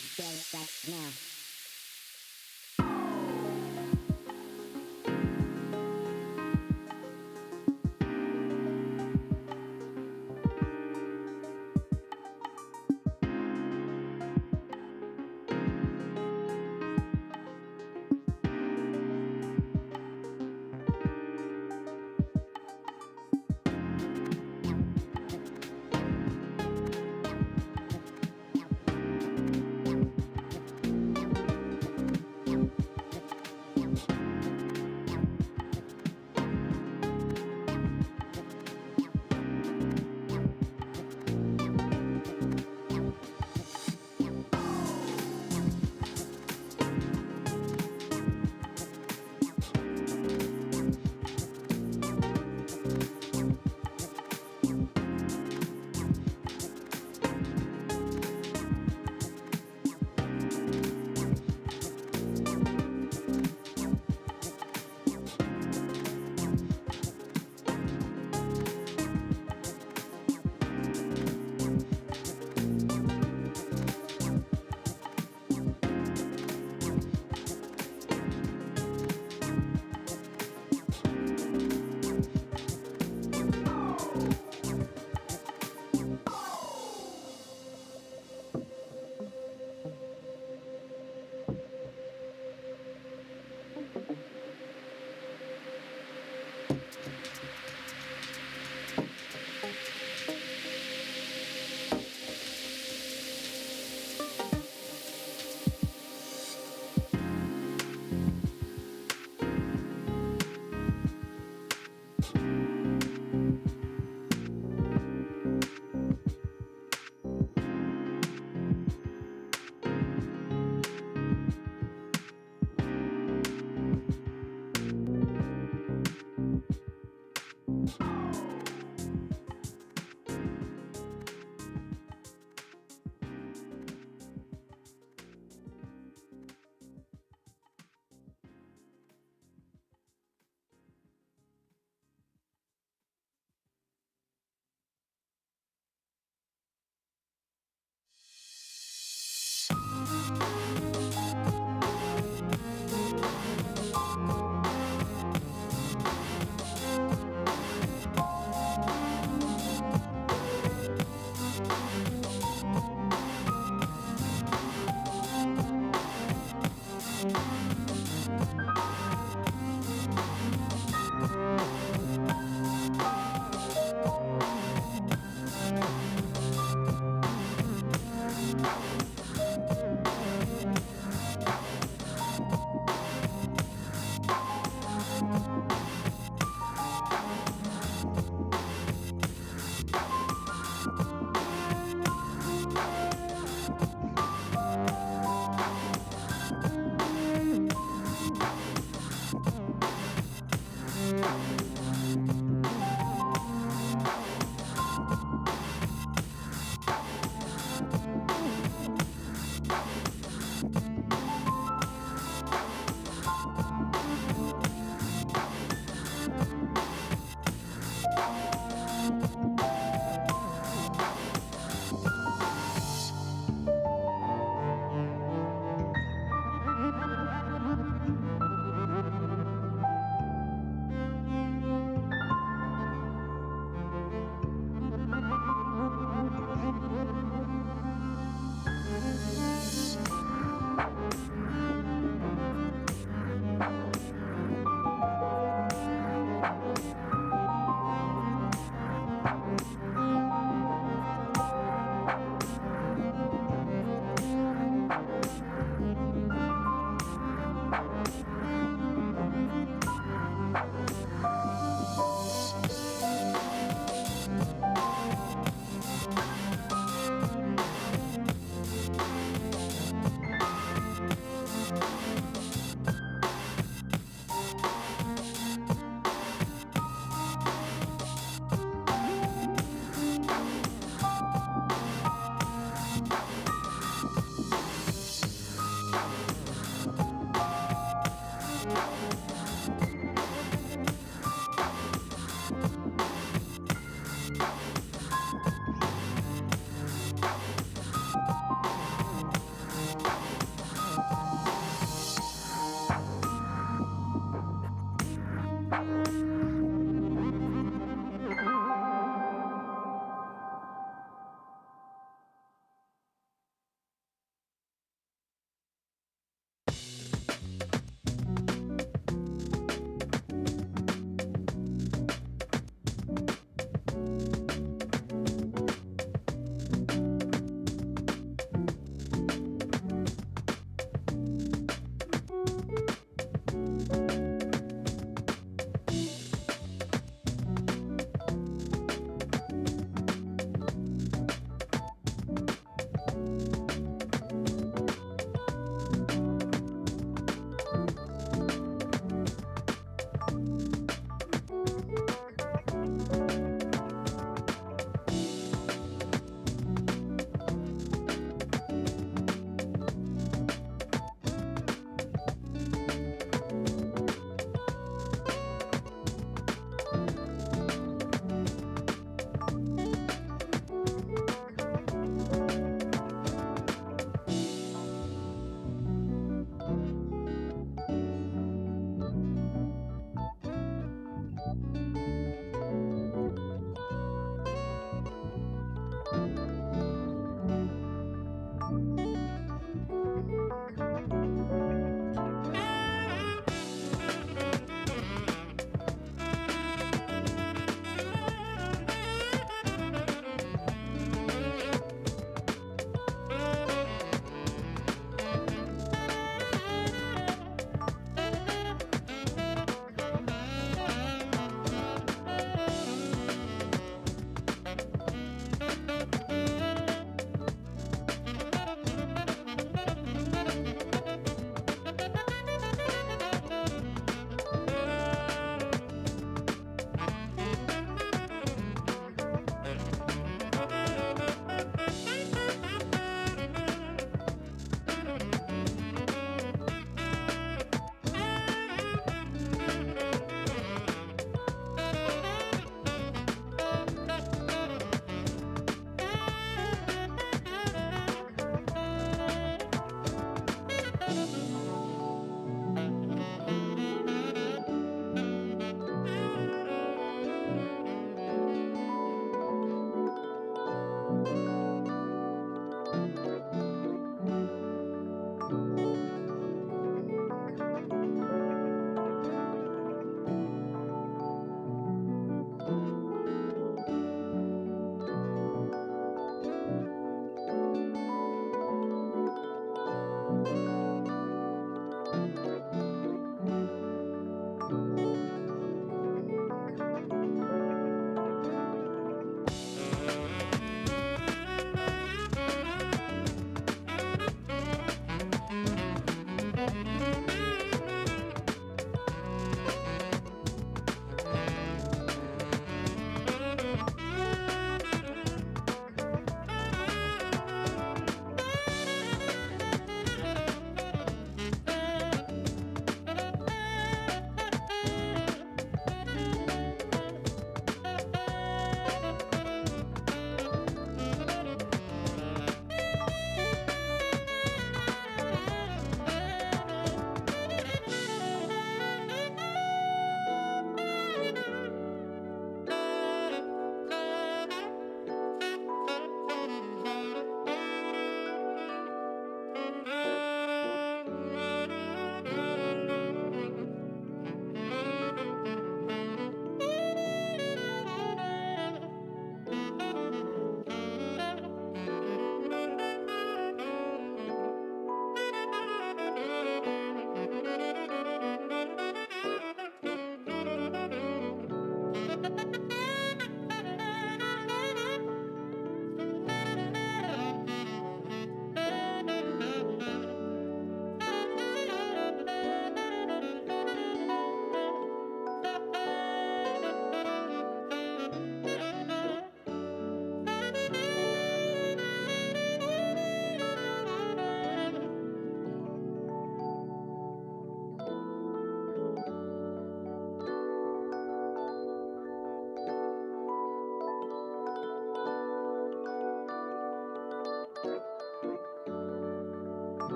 feel it right now.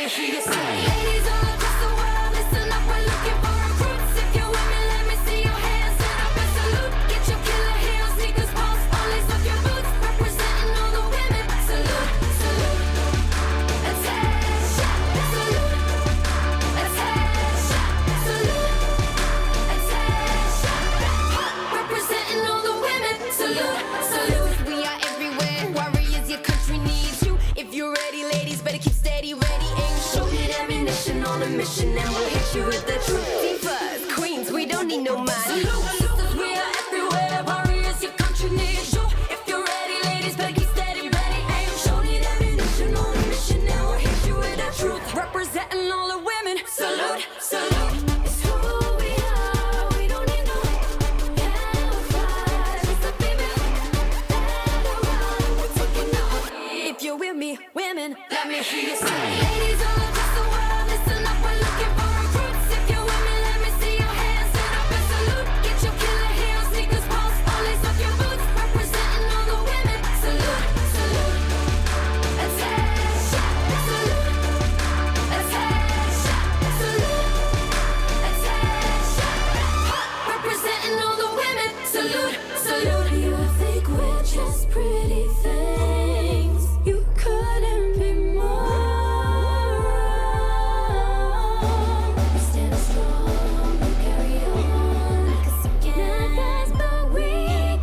me hear you say. Ladies all across the world, listen up, we're looking for recruits. If you're women, let me see your hands. Stand up and salute. Get your killer heels, sneakers, pumps, all lace up your boots. Representing all the women. Salute, salute. Attention, salute. Attention, salute. Attention. Representing all the women. Salute, salute. We are everywhere. Warriors, your country needs you. If you're ready, ladies, better keep steady, ready, aim, shoot it, ammunition on a mission, and we'll hit you with the truth. Divas, queens, we don't need no man. Salute, sisters, we are everywhere. Warriors, your country needs you. If you're ready, ladies, better keep steady, ready, aim, shoot it, ammunition on a mission, and we'll hit you with the truth. Representing all the women. Salute, salute. It's who we are. We don't need no camouflage. It's the female that around. We're taking off. If you're with me, women, let me hear you say. Ladies all across the world, listen up, we're looking for recruits. If you're women, let me see your hands. Stand up and salute. Get your killer heels, sneakers, pumps, all lace up your boots. Representing all the women. Salute, salute. Attention, salute. Attention, salute. Attention. Representing all the women. Salute, salute. You think we're just pretty things? You couldn't be more wrong. We stand strong, we carry on like a second guys, but we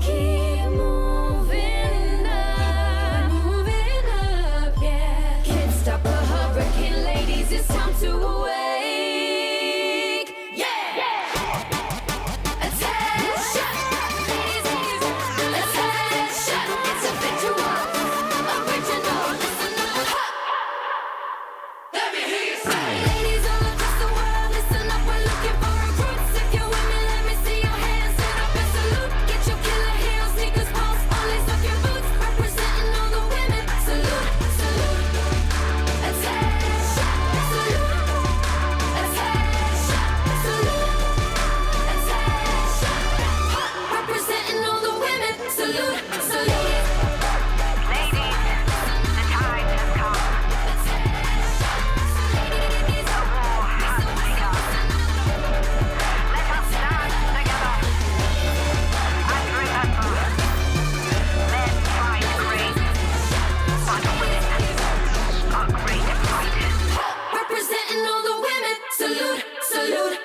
keep moving up, yeah. Can't stop a hurricane, ladies, it's time to awake, yeah. Attention, ladies, attention, it's a visual, original, listen up. Let me hear you say. Ladies all across the world, listen up, we're looking for recruits. If you're women, let me see your hands. Stand up and salute. Get your killer heels, sneakers, pumps, all lace up your boots. Representing all the women. Salute, salute. Attention, salute. Attention, salute. Attention. Representing all the women. Salute, salute. Ladies, the time has come. The war has begun. Let us stand together and remember, men fight great, but women are great fighters. Representing all the women. Salute, salute.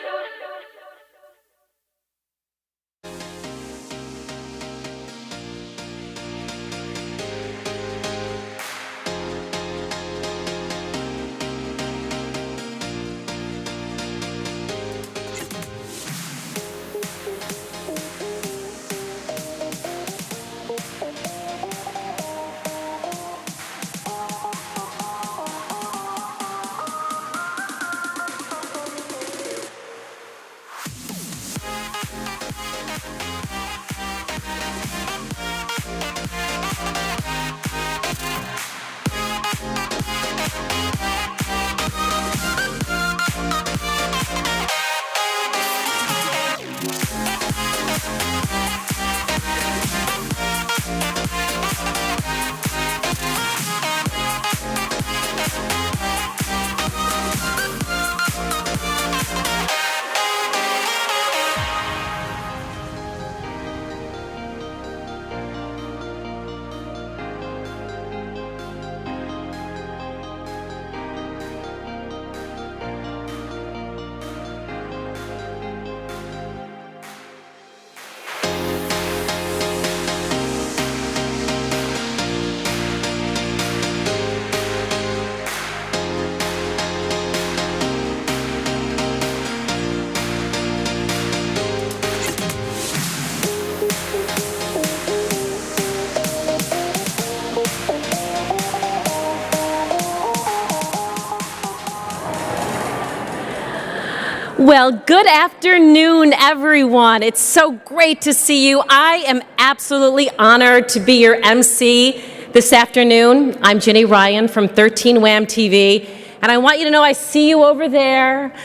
Well, good afternoon, everyone. It's so great to see you. I am absolutely honored to be your MC this afternoon. I'm Jenny Ryan from 13 Wham TV, and I want you to know I see you over there,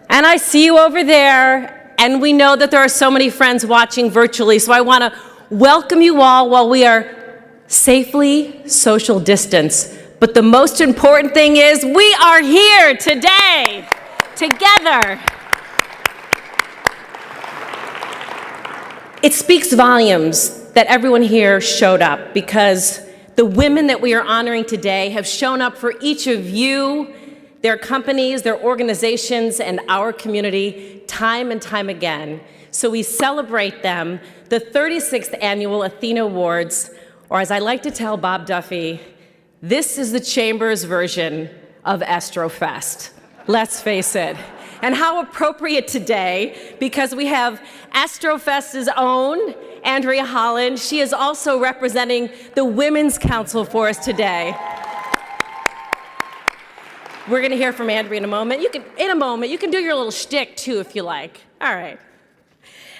and I see you over there, and we know that there are so many friends watching virtually, so I want to welcome you all while we are safely social distance, But the most important thing is we are here today, together. It speaks volumes that everyone here showed up, because the women that we are honoring today have shown up for each of you, their companies, their organizations, and our community time and time again. So we celebrate them, the 36th Annual Athena Awards, or as I like to tell Bob Duffy, this is the Chamber's version of Astrofest. Let's face it. And how appropriate today, because we have Astrofest's own Andrea Holland. She is also representing the Women's Council for us today. We're going to hear from Andrea in a moment. You can do your little shtick too if you like. All right.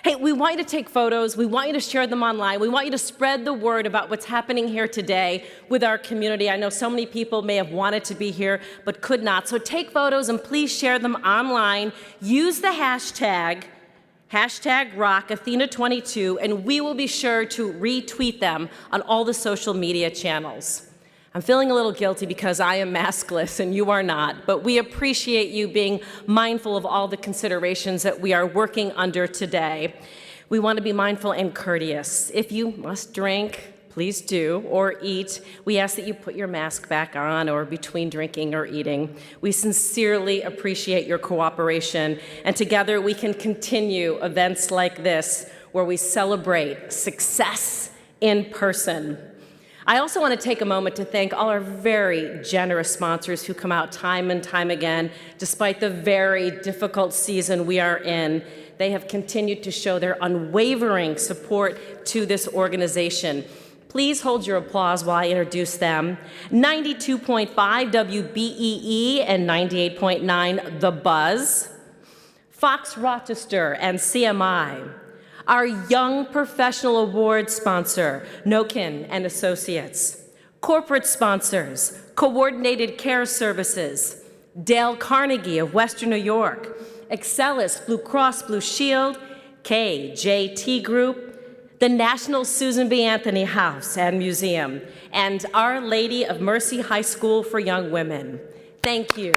Hey, we want you to take photos. We want you to share them online. We want you to spread the word about what's happening here today with our community. I know so many people may have wanted to be here but could not. So take photos and please share them online. Use the hashtag #RockAthena22, and we will be sure to retweet them on all the social media channels. I'm feeling a little guilty because I am maskless and you are not, but we appreciate you being mindful of all the considerations that we are working under today. We want to be mindful and courteous. If you must drink, please do, or eat, we ask that you put your mask back on or between drinking or eating. We sincerely appreciate your cooperation, and together we can continue events like this where we celebrate success in person. I also want to take a moment to thank all our very generous sponsors who come out time and time again, despite the very difficult season we are in. They have continued to show their unwavering support to this organization. Please hold your applause while I introduce them. 92.5 WBEE and 98.9 The Buzz, Fox Rochester and CMI, our Young Professional Award sponsor, Nokin and Associates, corporate sponsors, Coordinated Care Services, Dale Carnegie of Western New York, Excelis, Blue Cross Blue Shield, KJT Group, the National Susan B. Anthony House and Museum, and Our Lady of Mercy High School for Young Women. Thank you.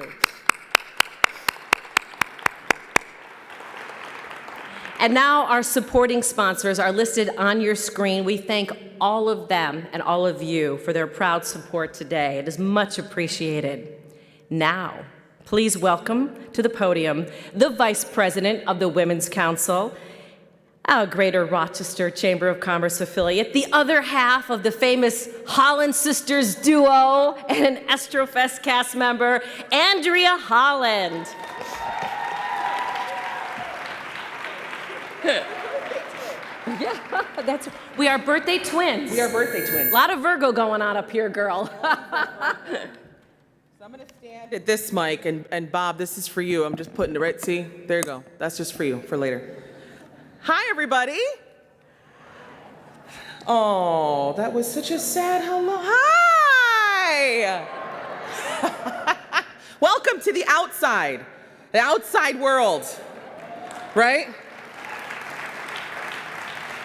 And now our supporting sponsors are listed on your screen. We thank all of them and all of you for their proud support today. It is much appreciated. Now, please welcome to the podium the Vice President of the Women's Council, our Greater Rochester Chamber of Commerce affiliate, the other half of the famous Holland Sisters duo, and an Astrofest cast member, Andrea Holland. Yeah, we are birthday twins. We are birthday twins. A lot of Virgo going on up here, girl. So I'm gonna stand at this mic, and Bob, this is for you. I'm just putting it right, see? There you go. That's just for you, for later. Hi, everybody. Oh, that was such a sad hello. Hi. Welcome to the outside world, right?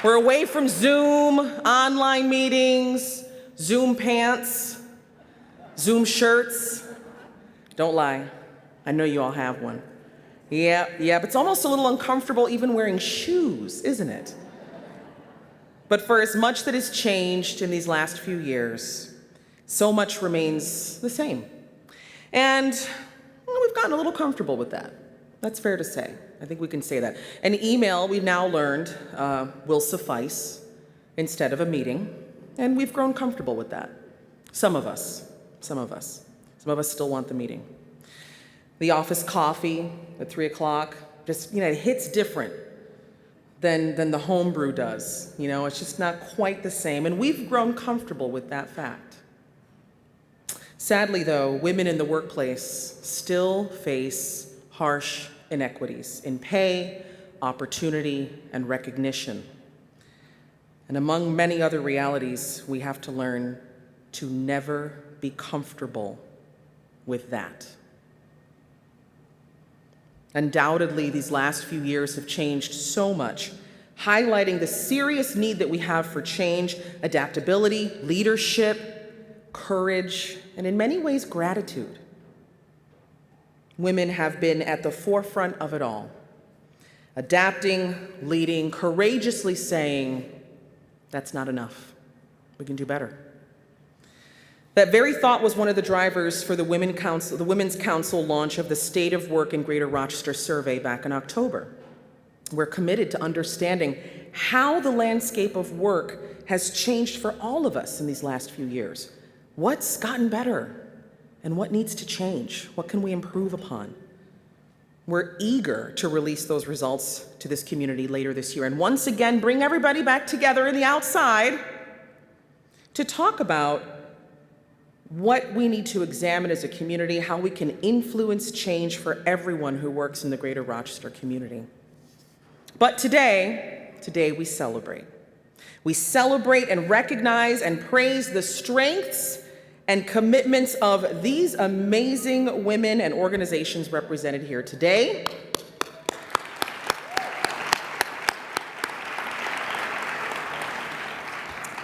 We're away from Zoom, online meetings, Zoom pants, Zoom shirts. Don't lie, I know you all have one. Yeah, but it's almost a little uncomfortable even wearing shoes, isn't it? But for as much that has changed in these last few years, so much remains the same. And we've gotten a little comfortable with that. That's fair to say. I think we can say that. An email, we've now learned, will suffice instead of a meeting, and we've grown comfortable with that. Some of us still want the meeting. The office coffee at 3 o'clock, just, it hits different than the homebrew does. It's just not quite the same, and we've grown comfortable with that fact. Sadly, though, women in the workplace still face harsh inequities in pay, opportunity, and recognition. And among many other realities, we have to learn to never be comfortable with that. Undoubtedly, these last few years have changed so much, highlighting the serious need that we have for change, adaptability, leadership, courage, and in many ways, gratitude. Women have been at the forefront of it all, adapting, leading, courageously saying, that's not enough. We can do better. That very thought was one of the drivers for the Women's Council launch of the State of Work in Greater Rochester survey back in October. We're committed to understanding how the landscape of work has changed for all of us in these last few years. What's gotten better and what needs to change? What can we improve upon? We're eager to release those results to this community later this year and once again bring everybody back together in the outside to talk about what we need to examine as a community, how we can influence change for everyone who works in the Greater Rochester community. But today we celebrate. We celebrate and recognize and praise the strengths and commitments of these amazing women and organizations represented here today.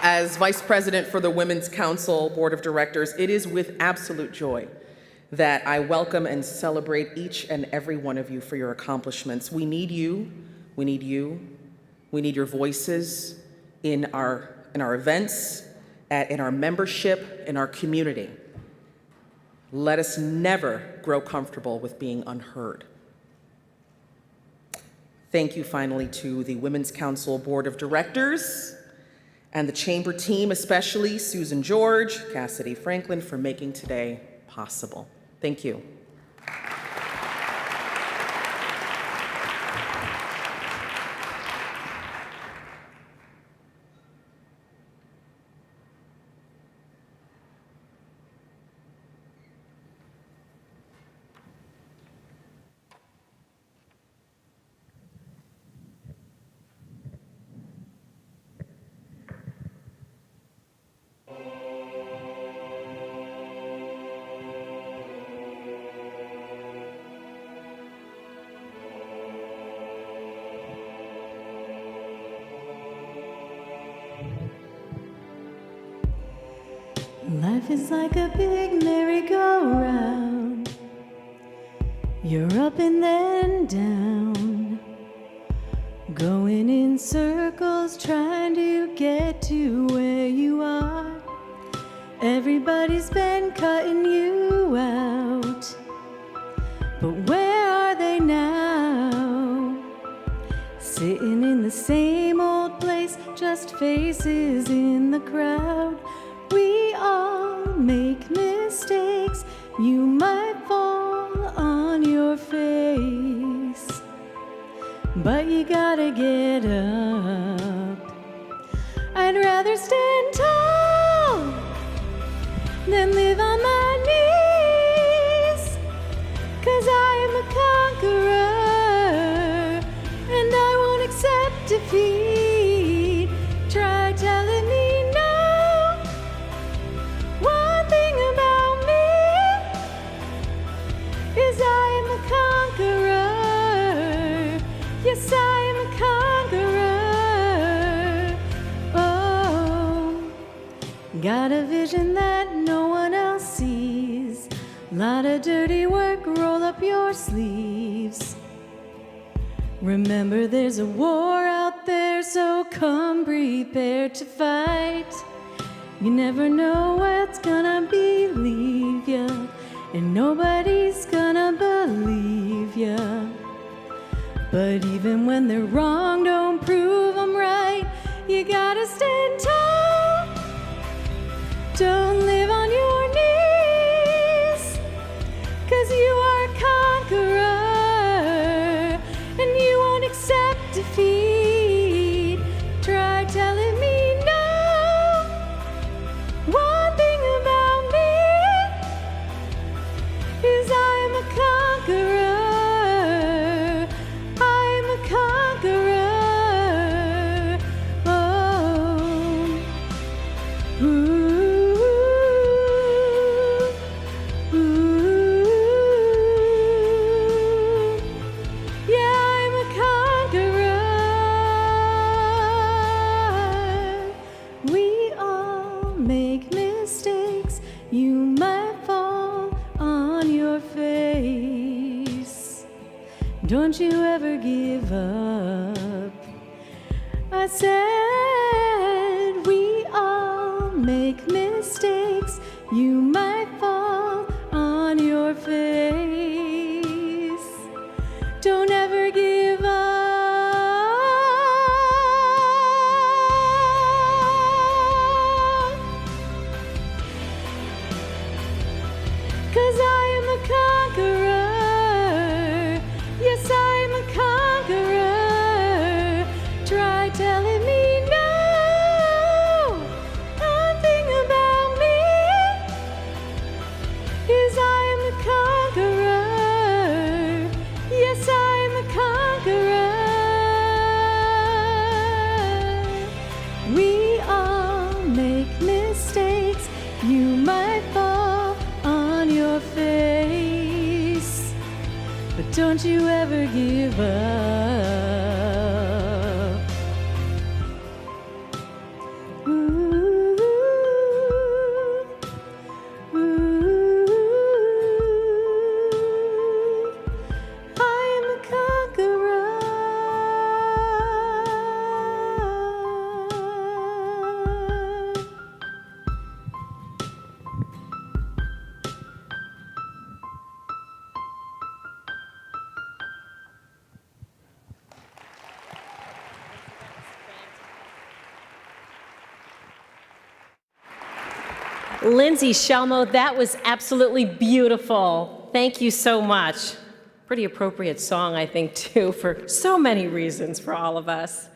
As Vice President for the Women's Council Board of Directors, it is with absolute joy that I welcome and celebrate each and every one of you for your accomplishments. We need you. We need you. We need your voices in our events, in our membership, in our community. Let us never grow comfortable with being unheard. Thank you finally to the Women's Council Board of Directors and the Chamber team, especially Susan George, Cassidy Franklin, for making today possible. Thank you. Life is like a big merry-go-round. You're up and then down, going in circles trying to get to where you are. Everybody's been cutting you out, but where are they now? Sitting in the same old place, just faces in the crowd. We all make mistakes, you might fall on your face, but you gotta get up. I'd rather stand tall than live on my knees, 'cause I am a conqueror and I won't accept defeat. Try telling me yes, I am a conqueror. Oh, got a vision that no one else sees. Lot of dirty work, roll up your sleeves. Remember, there's a war out there, so come prepared to fight. You never know what's gonna believe ya, and nobody's gonna believe ya. But even when they're wrong, don't prove them right. You gotta stand tall. Don't live on your knees, 'cause you are a conqueror and you won't accept defeat. Try telling me no. One thing about me is I am a conqueror. Conqueror. don't you ever give up. I said we all make mistakes. You might fall on your face. Don't ever give up. 'Cause I am a conqueror. Yes, I am a conqueror. Try telling me no, nothing about me. 'Cause I am a conqueror. Yes, I am a conqueror. We all make mistakes. You might fall on your face, but don't you ever give up. Ooh, ooh, I am a conqueror. Lindsay Shelmo, that was absolutely beautiful. Thank you so much. Pretty appropriate song, I think, too, for so many reasons for all of us.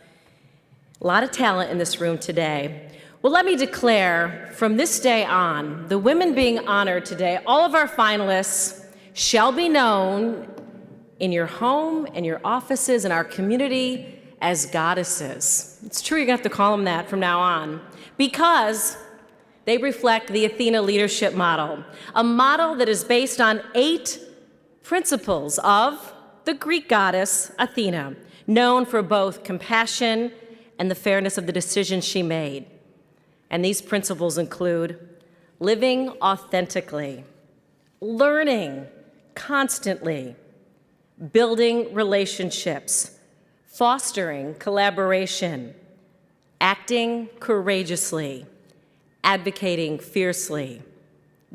A lot of talent in this room today. Well, let me declare from this day on, the women being honored today, all of our finalists shall be known in your home, in your offices, in our community as goddesses. It's true, you're gonna have to call them that from now on, because they reflect the Athena leadership model, a model that is based on 8 principles of the Greek goddess Athena, known for both compassion and the fairness of the decisions she made. And these principles include living authentically, learning constantly, building relationships, fostering collaboration, acting courageously, advocating fiercely,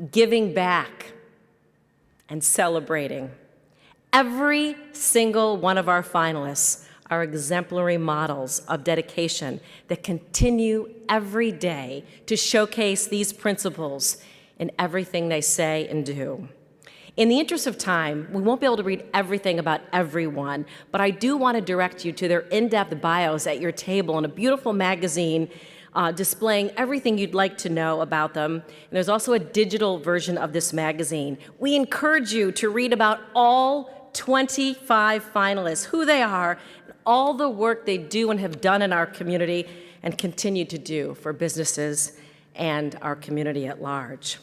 giving back, and celebrating. Every single one of our finalists are exemplary models of dedication that continue every day to showcase these principles in everything they say and do. In the interest of time, we won't be able to read everything about everyone, but I do want to direct you to their in-depth bios at your table in a beautiful magazine displaying everything you'd like to know about them. And there's also a digital version of this magazine. We encourage you to read about all 25 finalists, who they are, and all the work they do and have done in our community and continue to do for businesses and our community at large.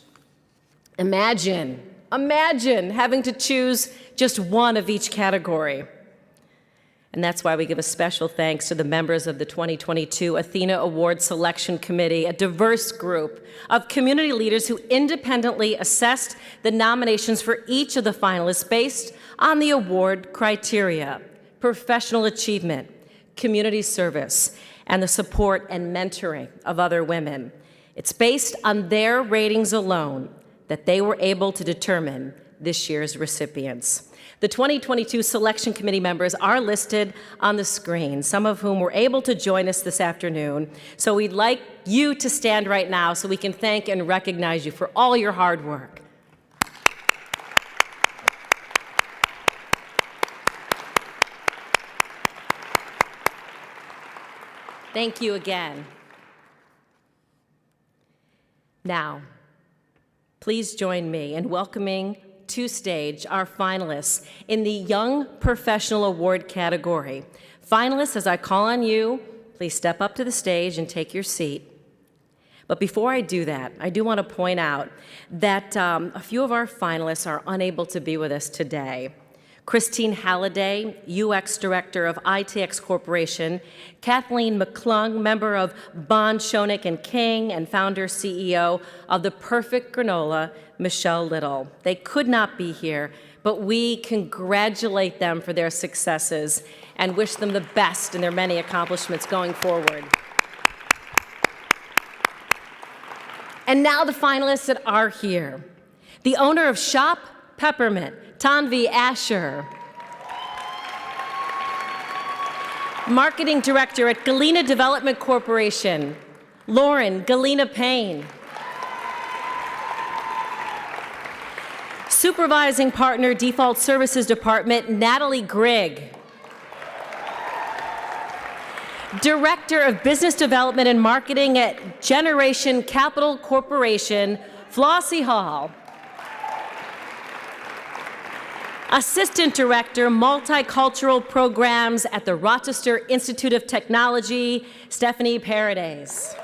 Imagine having to choose just one of each category. And that's why we give a special thanks to the members of the 2022 Athena Award Selection Committee, a diverse group of community leaders who independently assessed the nominations for each of the finalists based on the award criteria: professional achievement, community service, and the support and mentoring of other women. It's based on their ratings alone that they were able to determine this year's recipients. The 2022 Selection Committee members are listed on the screen, some of whom were able to join us this afternoon. So we'd like you to stand right now so we can thank and recognize you for all your hard work. Thank you again. Now, please join me in welcoming to stage our finalists in the Young Professional Award category. Finalists, as I call on you, please step up to the stage and take your seat. But before I do that, I do want to point out that a few of our finalists are unable to be with us today. Christine Halliday, UX Director of ITX Corporation, Kathleen McClung, member of Bond, Schoenig and King, and founder CEO of The Perfect Granola, Michelle Little. They could not be here, but we congratulate them for their successes and wish them the best in their many accomplishments going forward. And now the finalists that are here. The owner of Shop Peppermint, Tanvi Asher. Marketing Director at Galena Development Corporation, Lauren Galena Payne. Supervising Partner, Default Services Department, Natalie Grigg. Director of Business Development and Marketing at Generation Capital Corporation, Flossie Hall. Assistant Director, Multicultural Programs at the Rochester Institute of Technology, Stephanie Paradise.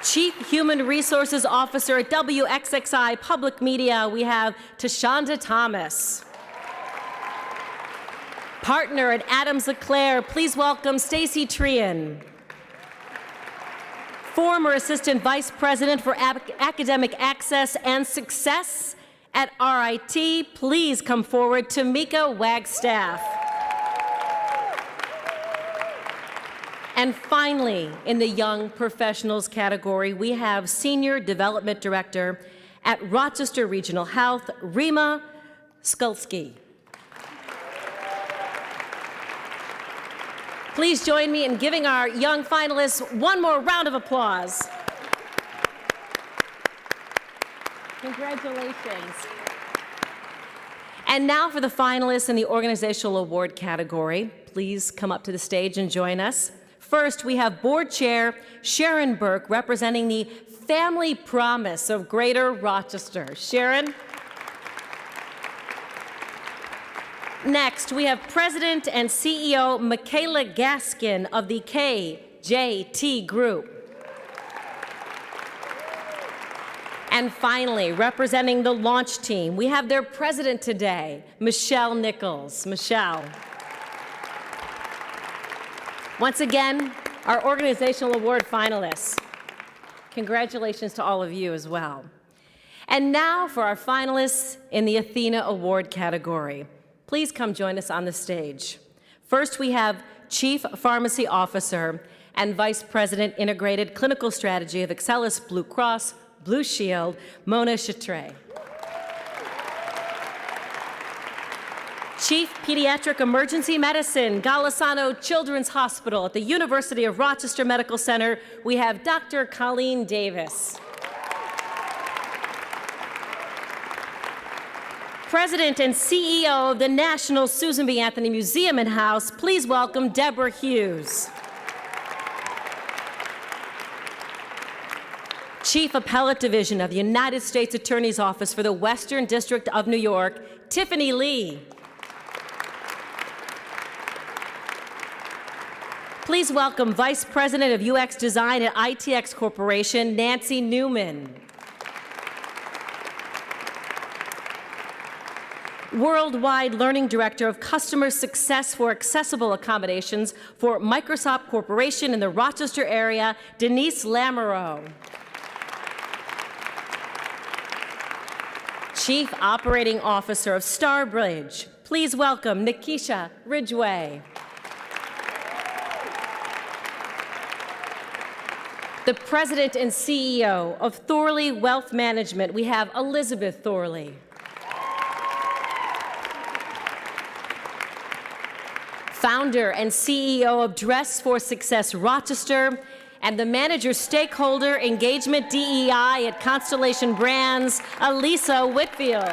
Chief Human Resources Officer at WXXI Public Media, we have Tashonda Thomas. Partner at Adams LeClaire, please welcome Stacy Trian. Former Assistant Vice President for Academic Access and Success at RIT, please come forward, Tamika Wagstaff. And finally, in the Young Professionals category, we have Senior Development Director at Rochester Regional Health, Rima Skulski. Please join me in giving our young finalists one more round of applause. Congratulations. And now for the finalists in the Organizational Award category. Please come up to the stage and join us. First, we have Board Chair Sharon Burke representing the Family Promise of Greater Rochester. Sharon. Next, we have President and CEO Michaela Gaskin of the KJT Group. And finally, representing the launch team, we have their president today, Michelle Nichols. Michelle. Once again, our Organizational Award finalists. Congratulations to all of you as well. And now for our finalists in the Athena Award category. Please come join us on the stage. First, we have Chief Pharmacy Officer and Vice President Integrated Clinical Strategy of Excellis Blue Cross Blue Shield, Mona Chatre. Chief Pediatric Emergency Medicine, Golisano Children's Hospital at the University of Rochester Medical Center, we have Dr. Colleen Davis. President and CEO of the National Susan B. Anthony Museum and House, please welcome Deborah Hughes. Chief Appellate Division of the United States Attorney's Office for the Western District of New York, Tiffany Lee. Please welcome Vice President of UX Design at ITX Corporation, Nancy Newman. Worldwide Learning Director of Customer Success for Accessible Accommodations for Microsoft Corporation in the Rochester area, Denise Lamoureux. Chief Operating Officer of Starbridge, please welcome Nikisha Ridgway. The President and CEO of Thorley Wealth Management, we have Elizabeth Thorley. Founder and CEO of Dress for Success Rochester, and the Manager Stakeholder Engagement DEI at Constellation Brands, Elisa Whitfield.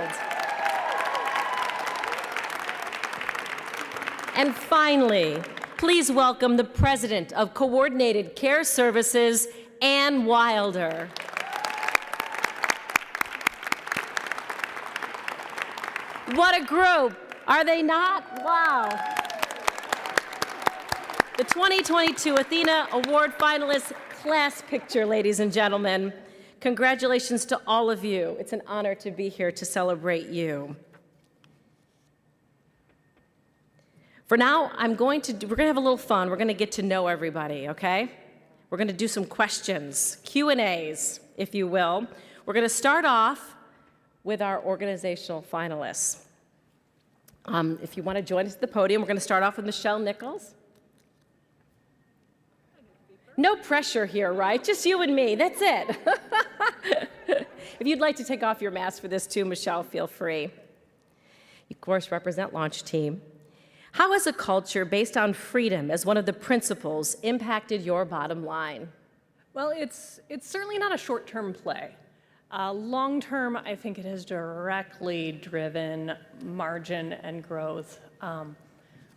And finally, please welcome the President of Coordinated Care Services, Ann Wilder. What a group, are they not? Wow. The 2022 Athena Award finalists class picture, ladies and gentlemen. Congratulations to all of you. It's an honor to be here to celebrate you. For now, we're going to have a little fun. We're going to get to know everybody, okay? We're going to do some questions, Q&As, if you will. We're going to start off with our organizational finalists. If you want to join us at the podium, we're going to start off with Michelle Nichols. No pressure here, right? Just you and me, that's it. If you'd like to take off your mask for this too, Michelle, feel free. You, of course, represent Launch Team. How has a culture based on freedom as one of the principles impacted your bottom line? Well, it's certainly not a short-term play. Long-term, I think it has directly driven margin and growth,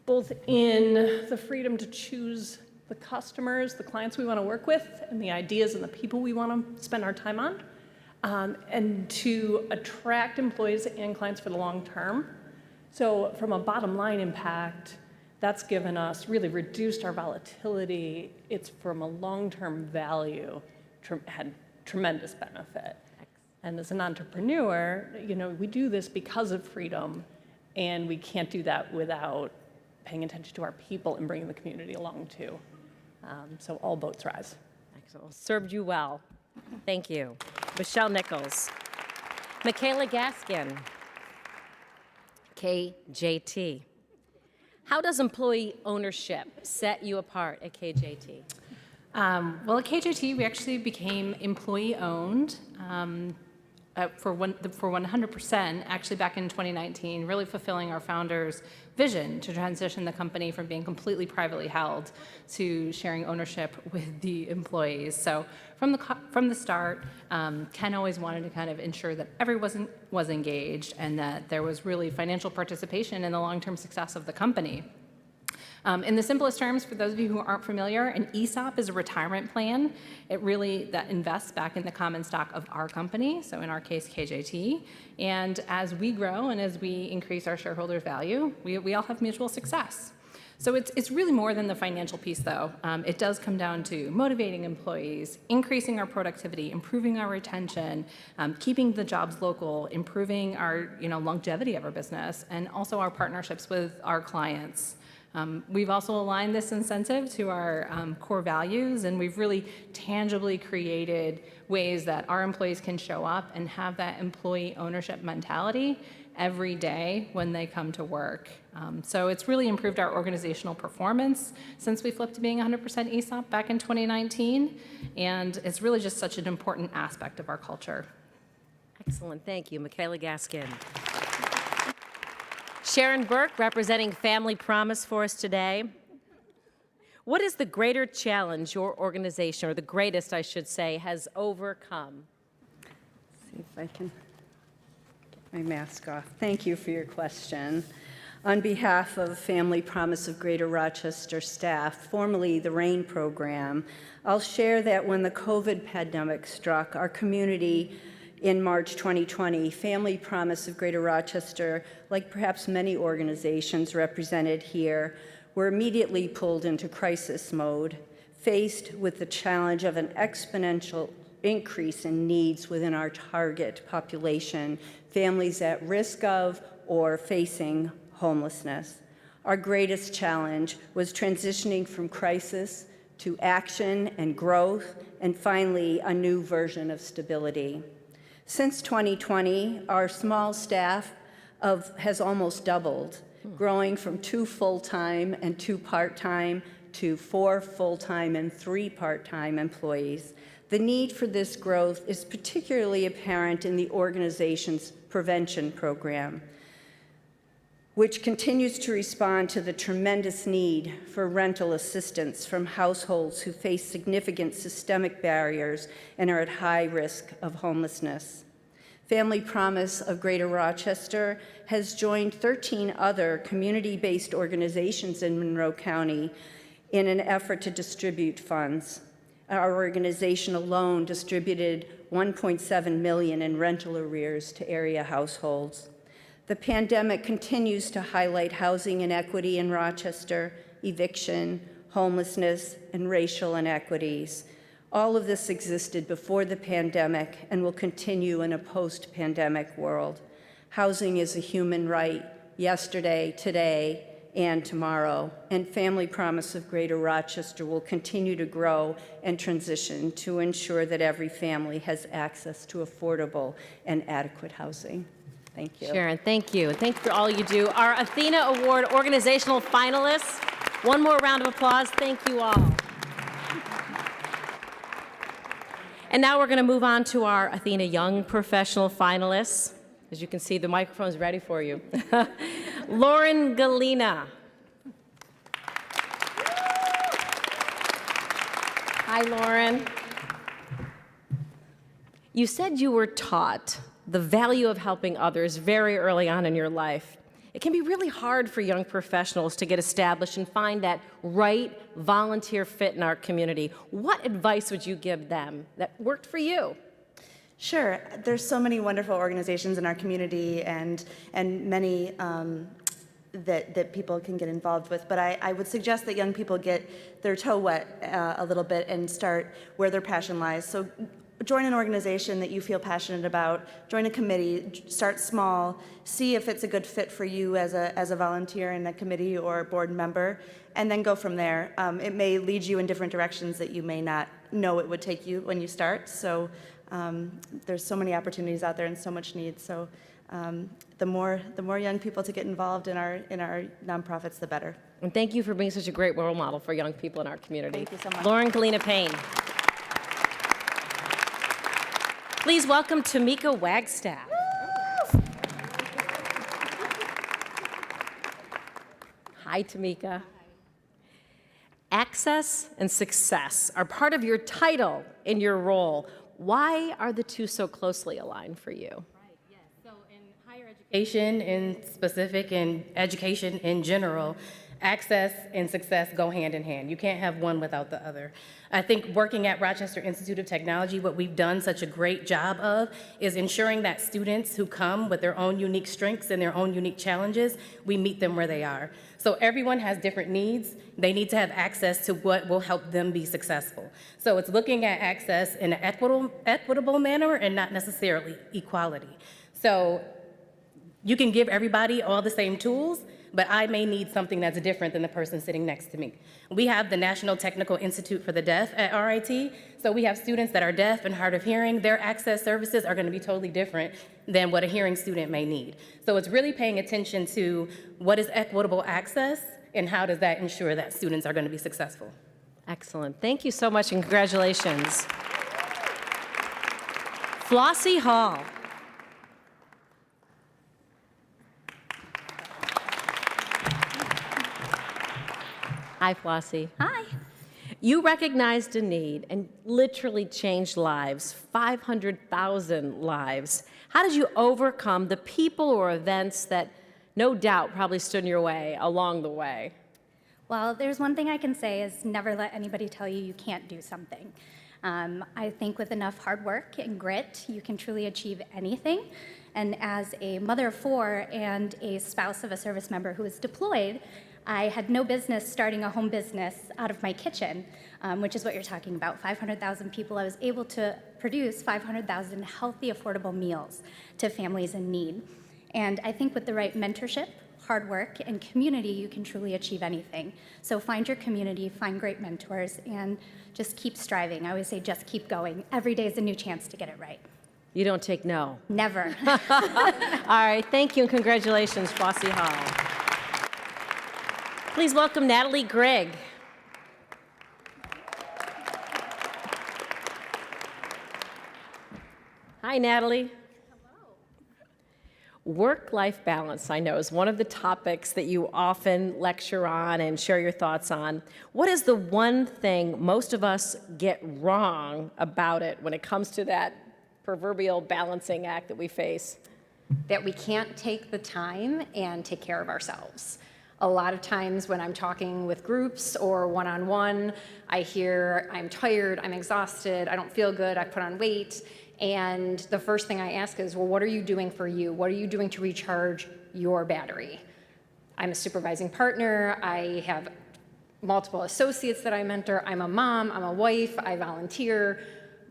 both in the freedom to choose the customers, the clients we want to work with, and the ideas and the people we want to spend our time on, and to attract employees and clients for the long term. So from a bottom line impact, that's given us, really reduced our volatility. It's from a long-term value, had tremendous benefit. And as an entrepreneur, we do this because of freedom, and we can't do that without paying attention to our people and bringing the community along too. So all boats rise. Excellent. Served you well. Thank you. Michelle Nichols. Michaela Gaskin, KJT. How does employee ownership set you apart at KJT? Well, at KJT, we actually became employee-owned for 100%, actually back in 2019, really fulfilling our founder's vision to transition the company from being completely privately held to sharing ownership with the employees. So from the start, Ken always wanted to kind of ensure that everyone was engaged and that there was really financial participation in the long-term success of the company. In the simplest terms, for those of you who aren't familiar, an ESOP is a retirement plan. That invests back in the common stock of our company, so in our case, KJT. And as we grow and as we increase our shareholders' value, we all have mutual success. So it's really more than the financial piece, though. It does come down to motivating employees, increasing our productivity, improving our retention, keeping the jobs local, improving our longevity of our business, and also our partnerships with our clients. We've also aligned this incentive to our core values, and we've really tangibly created ways that our employees can show up and have that employee ownership mentality every day when they come to work. So it's really improved our organizational performance since we flipped to being 100% ESOP back in 2019, and it's really just such an important aspect of our culture. Excellent. Thank you, Michaela Gaskin. Sharon Burke, representing Family Promise for us today. What is the greater challenge your organization, or the greatest, I should say, has overcome? See if I can get my mask off. Thank you for your question. On behalf of Family Promise of Greater Rochester staff, formerly the RAIN program, I'll share that when the COVID pandemic struck our community in March 2020, Family Promise of Greater Rochester, like perhaps many organizations represented here, were immediately pulled into crisis mode, faced with the challenge of an exponential increase in needs within our target population, families at risk of or facing homelessness. Our greatest challenge was transitioning from crisis to action and growth, and finally, a new version of stability. Since 2020, our small staff has almost doubled, growing from 2 full-time and 2 part-time to 4 full-time and 3 part-time employees. The need for this growth is particularly apparent in the organization's prevention program, which continues to respond to the tremendous need for rental assistance from households who face significant systemic barriers and are at high risk of homelessness. Family Promise of Greater Rochester has joined 13 other community-based organizations in Monroe County in an effort to distribute funds. Our organization alone distributed $1.7 million in rental arrears to area households. The pandemic continues to highlight housing inequity in Rochester, eviction, homelessness, and racial inequities. All of this existed before the pandemic and will continue in a post-pandemic world. Housing is a human right, yesterday, today, and tomorrow. And Family Promise of Greater Rochester will continue to grow and transition to ensure that every family has access to affordable and adequate housing. Thank you. Sharon, thank you. And thank you for all you do. Our Athena Award organizational finalists, one more round of applause. Thank you all. And now we're going to move on to our Athena Young Professional finalists. As you can see, the microphone is ready for you. Lauren Galena. Hi, Lauren. You said you were taught the value of helping others very early on in your life. It can be really hard for young professionals to get established and find that right volunteer fit in our community. What advice would you give them that worked for you? Sure. There's so many wonderful organizations in our community and many that people can get involved with. But I would suggest that young people get their toe wet a little bit and start where their passion lies. So join an organization that you feel passionate about, join a committee, start small, see if it's a good fit for you as a volunteer in a committee or board member, and then go from there. It may lead you in different directions that you may not know it would take you when you start. So there's so many opportunities out there and so much need. So the more young people to get involved in our nonprofits, the better. And thank you for being such a great role model for young people in our community. Thank you so much. Lauren Galena Payne. Please welcome Tamika Wagstaff. Hi, Tamika. Access and success are part of your title in your role. Why are the two so closely aligned for you? Right, yes. So in higher education in specific and education in general, access and success go hand in hand. You can't have one without the other. I think working at Rochester Institute of Technology, what we've done such a great job of is ensuring that students who come with their own unique strengths and their own unique challenges, we meet them where they are. So everyone has different needs. They need to have access to what will help them be successful. So it's looking at access in an equitable manner and not necessarily equality. So you can give everybody all the same tools, but I may need something that's different than the person sitting next to me. We have the National Technical Institute for the Deaf at RIT, so we have students that are deaf and hard of hearing. Their access services are going to be totally different than what a hearing student may need. So it's really paying attention to what is equitable access and how does that ensure that students are going to be successful. Excellent. Thank you so much and congratulations. Flossie Hall. Hi, Flossie. Hi. You recognized a need and literally changed lives, 500,000 lives. How did you overcome the people or events that no doubt probably stood in your way along the way? Well, there's one thing I can say is never let anybody tell you you can't do something. I think with enough hard work and grit, you can truly achieve anything. And as a mother of four and a spouse of a service member who is deployed, I had no business starting a home business out of my kitchen, which is what you're talking about, 500,000 people. I was able to produce 500,000 healthy, affordable meals to families in need. And I think with the right mentorship, hard work, and community, you can truly achieve anything. So find your community, find great mentors, and just keep striving. I always say just keep going. Every day is a new chance to get it right. You don't take no. Never. All right, thank you and congratulations, Flossie Hall. Please welcome Natalie Gregg. Hi, Natalie. Hello. Work-life balance, I know, is one of the topics that you often lecture on and share your thoughts on. What is the one thing most of us get wrong about it when it comes to that proverbial balancing act that we face? That we can't take the time and take care of ourselves. A lot of times when I'm talking with groups or one-on-one, I hear, I'm tired, I'm exhausted, I don't feel good, I put on weight. And the first thing I ask is, well, what are you doing for you? What are you doing to recharge your battery? I'm a supervising partner, I have multiple associates that I mentor, I'm a mom, I'm a wife, I volunteer.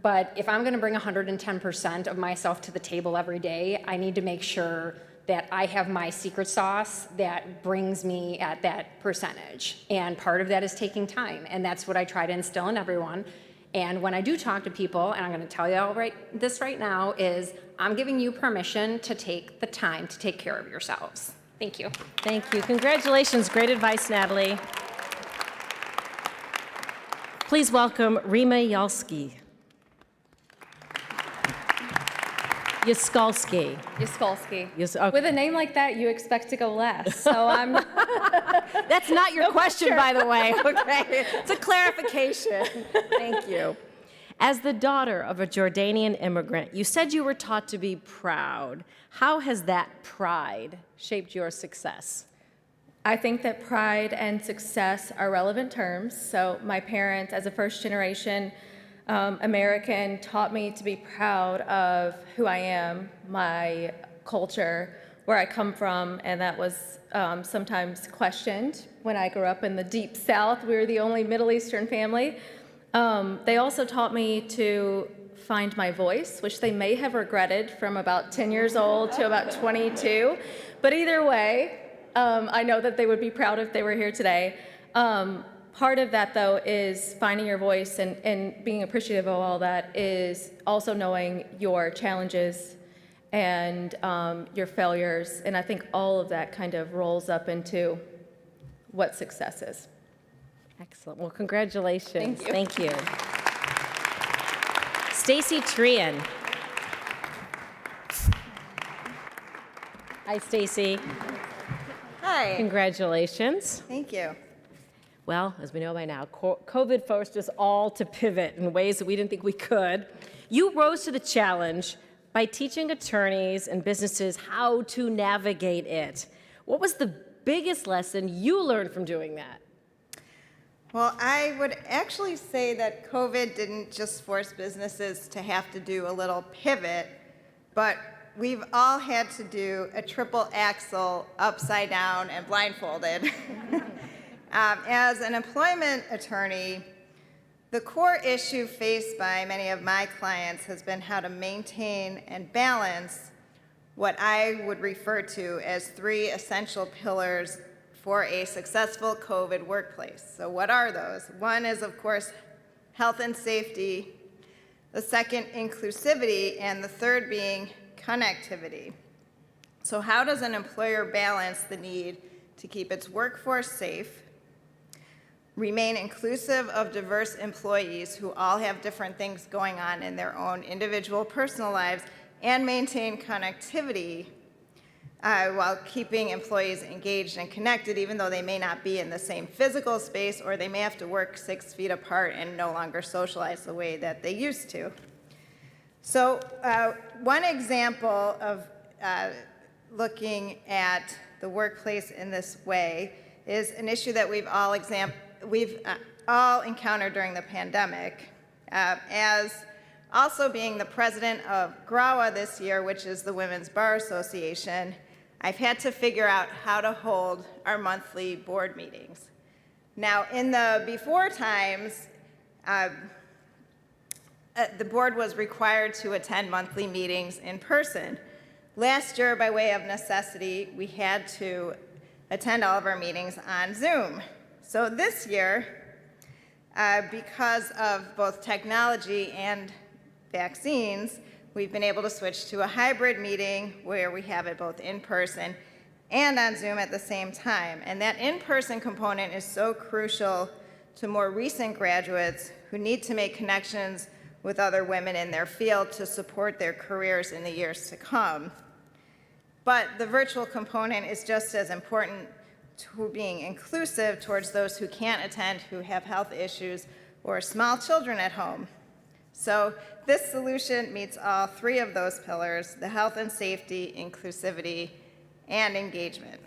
But if I'm gonna bring 110% of myself to the table every day, I need to make sure that I have my secret sauce that brings me at that percentage. And part of that is taking time. And that's what I try to instill in everyone. And when I do talk to people, and I'm going to tell you all this right now, is I'm giving you permission to take the time to take care of yourselves. Thank you. Thank you. Congratulations. Great advice, Natalie. Please welcome Rima Yalski. Yaskolski. Yaskolski. Okay. With a name like that, you expect to go last. So I'm. That's not your question, by the way. Okay, it's a clarification. Thank you. As the daughter of a Jordanian immigrant, you said you were taught to be proud. How has that pride shaped your success? I think that pride and success are relevant terms. So my parents, as a first-generation American, taught me to be proud of who I am, my culture, where I come from, and that was sometimes questioned. When I grew up in the deep South, we were the only Middle Eastern family. They also taught me to find my voice, which they may have regretted from about 10 years old to about 22. But either way, I know that they would be proud if they were here today. Part of that, though, is finding your voice and being appreciative of all that is also knowing your challenges and your failures. And I think all of that kind of rolls up into what success is. Excellent. Well, congratulations. Thank you. Thank you. Stacy Trian. Hi, Stacy. Hi. Congratulations. Thank you. Well, as we know by now, COVID forced us all to pivot in ways that we didn't think we could. You rose to the challenge by teaching attorneys and businesses how to navigate it. What was the biggest lesson you learned from doing that? Well, I would actually say that COVID didn't just force businesses to have to do a little pivot, but we've all had to do a triple axel upside down and blindfolded. As an employment attorney, the core issue faced by many of my clients has been how to maintain and balance what I would refer to as 3 essential pillars for a successful COVID workplace. So what are those? One is, of course, health and safety, the second, inclusivity, and the third being connectivity. So how does an employer balance the need to keep its workforce safe, remain inclusive of diverse employees who all have different things going on in their own individual personal lives, and maintain connectivity while keeping employees engaged and connected, even though they may not be in the same physical space, or they may have to work 6 feet apart and no longer socialize the way that they used to. So one example of looking at the workplace in this way is an issue that we've all encountered during the pandemic. As also being the president of GRAWA this year, which is the Women's Bar Association, I've had to figure out how to hold our monthly board meetings. Now, in the before times, the board was required to attend monthly meetings in person. Last year, by way of necessity, we had to attend all of our meetings on Zoom. So this year, because of both technology and vaccines, we've been able to switch to a hybrid meeting where we have it both in person and on Zoom at the same time. And that in-person component is so crucial to more recent graduates who need to make connections with other women in their field to support their careers in the years to come. But the virtual component is just as important to being inclusive towards those who can't attend, who have health issues, or small children at home. So this solution meets all 3 of those pillars: the health and safety, inclusivity, and engagement.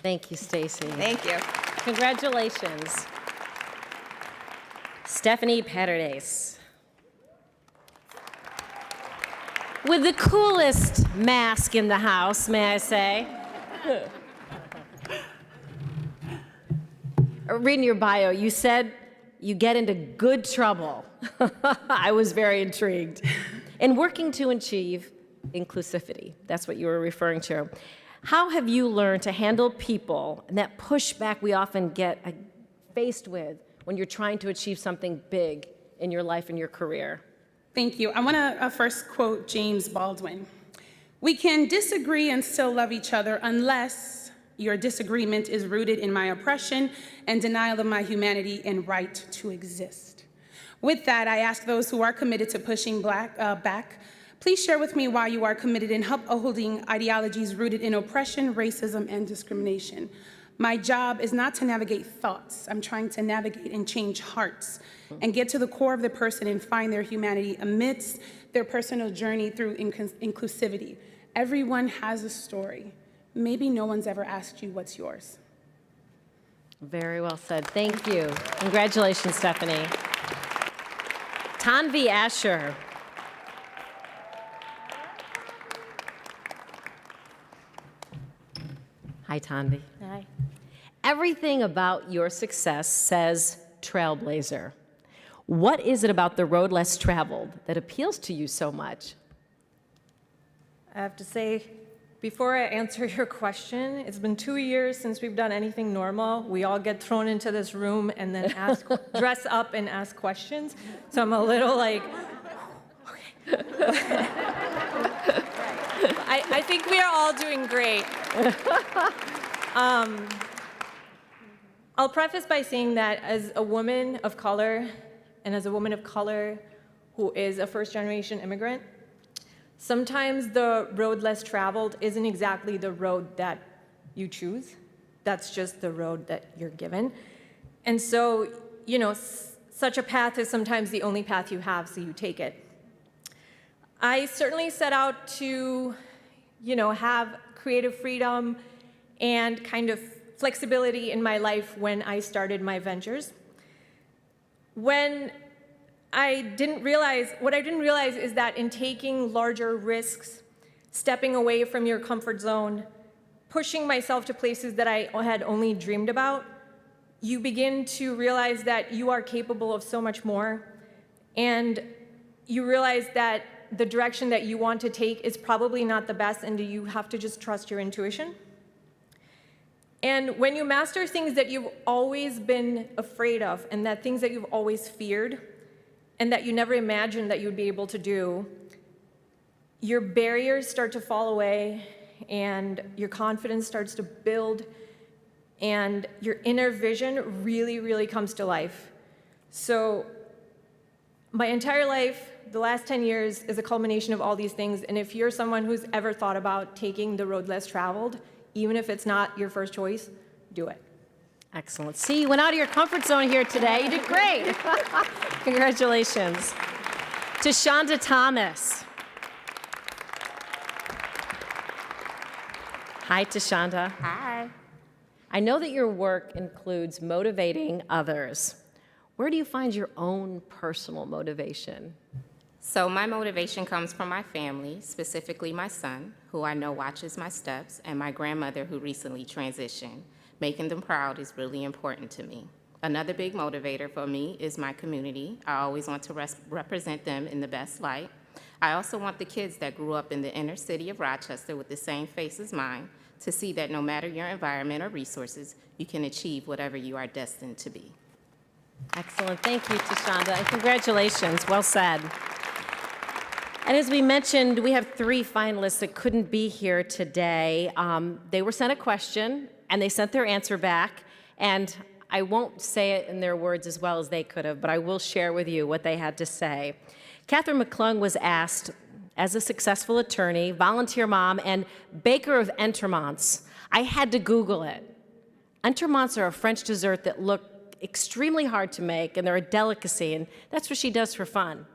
Thank you, Stacy. Thank you. Congratulations. Stephanie Paredes. With the coolest mask in the house, may I say. Reading your bio, you said you get into good trouble. I was very intrigued. In working to achieve inclusivity. That's what you were referring to. How have you learned to handle people and that pushback we often get faced with when you're trying to achieve something big in your life and your career? Thank you. I want to first quote James Baldwin. "We can disagree and still love each other unless your disagreement is rooted in my oppression and denial of my humanity and right to exist." With that, I ask those who are committed to pushing back, please share with me why you are committed in upholding ideologies rooted in oppression, racism, and discrimination. My job is not to navigate thoughts. I'm trying to navigate and change hearts and get to the core of the person and find their humanity amidst their personal journey through inclusivity. Everyone has a story. Maybe no one's ever asked you what's yours. Very well said. Thank you. Congratulations, Stephanie. Tanvi Asher. Hi, Tanvi. Hi. Everything about your success says trailblazer. What is it about the road less traveled that appeals to you so much? I have to say, before I answer your question, it's been 2 years since we've done anything normal. We all get thrown into this room and then dress up and ask questions. So I'm a little like, okay. I think we are all doing great. I'll preface by saying that as a woman of color, and as a woman of color who is a first-generation immigrant, sometimes the road less traveled isn't exactly the road that you choose. That's just the road that you're given. And so, you know, such a path is sometimes the only path you have, so you take it. I certainly set out to, you know, have creative freedom and kind of flexibility in my life when I started my ventures. What I didn't realize is that in taking larger risks, stepping away from your comfort zone, pushing myself to places that I had only dreamed about, you begin to realize that you are capable of so much more. And you realize that the direction that you want to take is probably not the best, and you have to just trust your intuition. And when you master things that you've always been afraid of, and that things that you've always feared, and that you never imagined that you'd be able to do, your barriers start to fall away, and your confidence starts to build, and your inner vision really, really comes to life. So my entire life, the last 10 years, is a culmination of all these things. And if you're someone who's ever thought about taking the road less traveled, even if it's not your first choice, do it. Excellent. See, you went out of your comfort zone here today. You did great. Congratulations. To Shonda Thomas. Hi, Tashonda. Hi. I know that your work includes motivating others. Where do you find your own personal motivation? So my motivation comes from my family, specifically my son, who I know watches my steps, and my grandmother who recently transitioned. Making them proud is really important to me. Another big motivator for me is my community. I always want to represent them in the best light. I also want the kids that grew up in the inner city of Rochester with the same face as mine to see that no matter your environment or resources, you can achieve whatever you are destined to be. Excellent. Thank you, Tashonda, and congratulations. Well said. And as we mentioned, we have 3 finalists that couldn't be here today. They were sent a question, and they sent their answer back. And I won't say it in their words as well as they could have, but I will share with you what they had to say. Catherine McClung was asked, as a successful attorney, volunteer mom, and baker of entrements, I had to Google it. Entrements are a French dessert that look extremely hard to make, and they're a delicacy, and that's what she does for fun.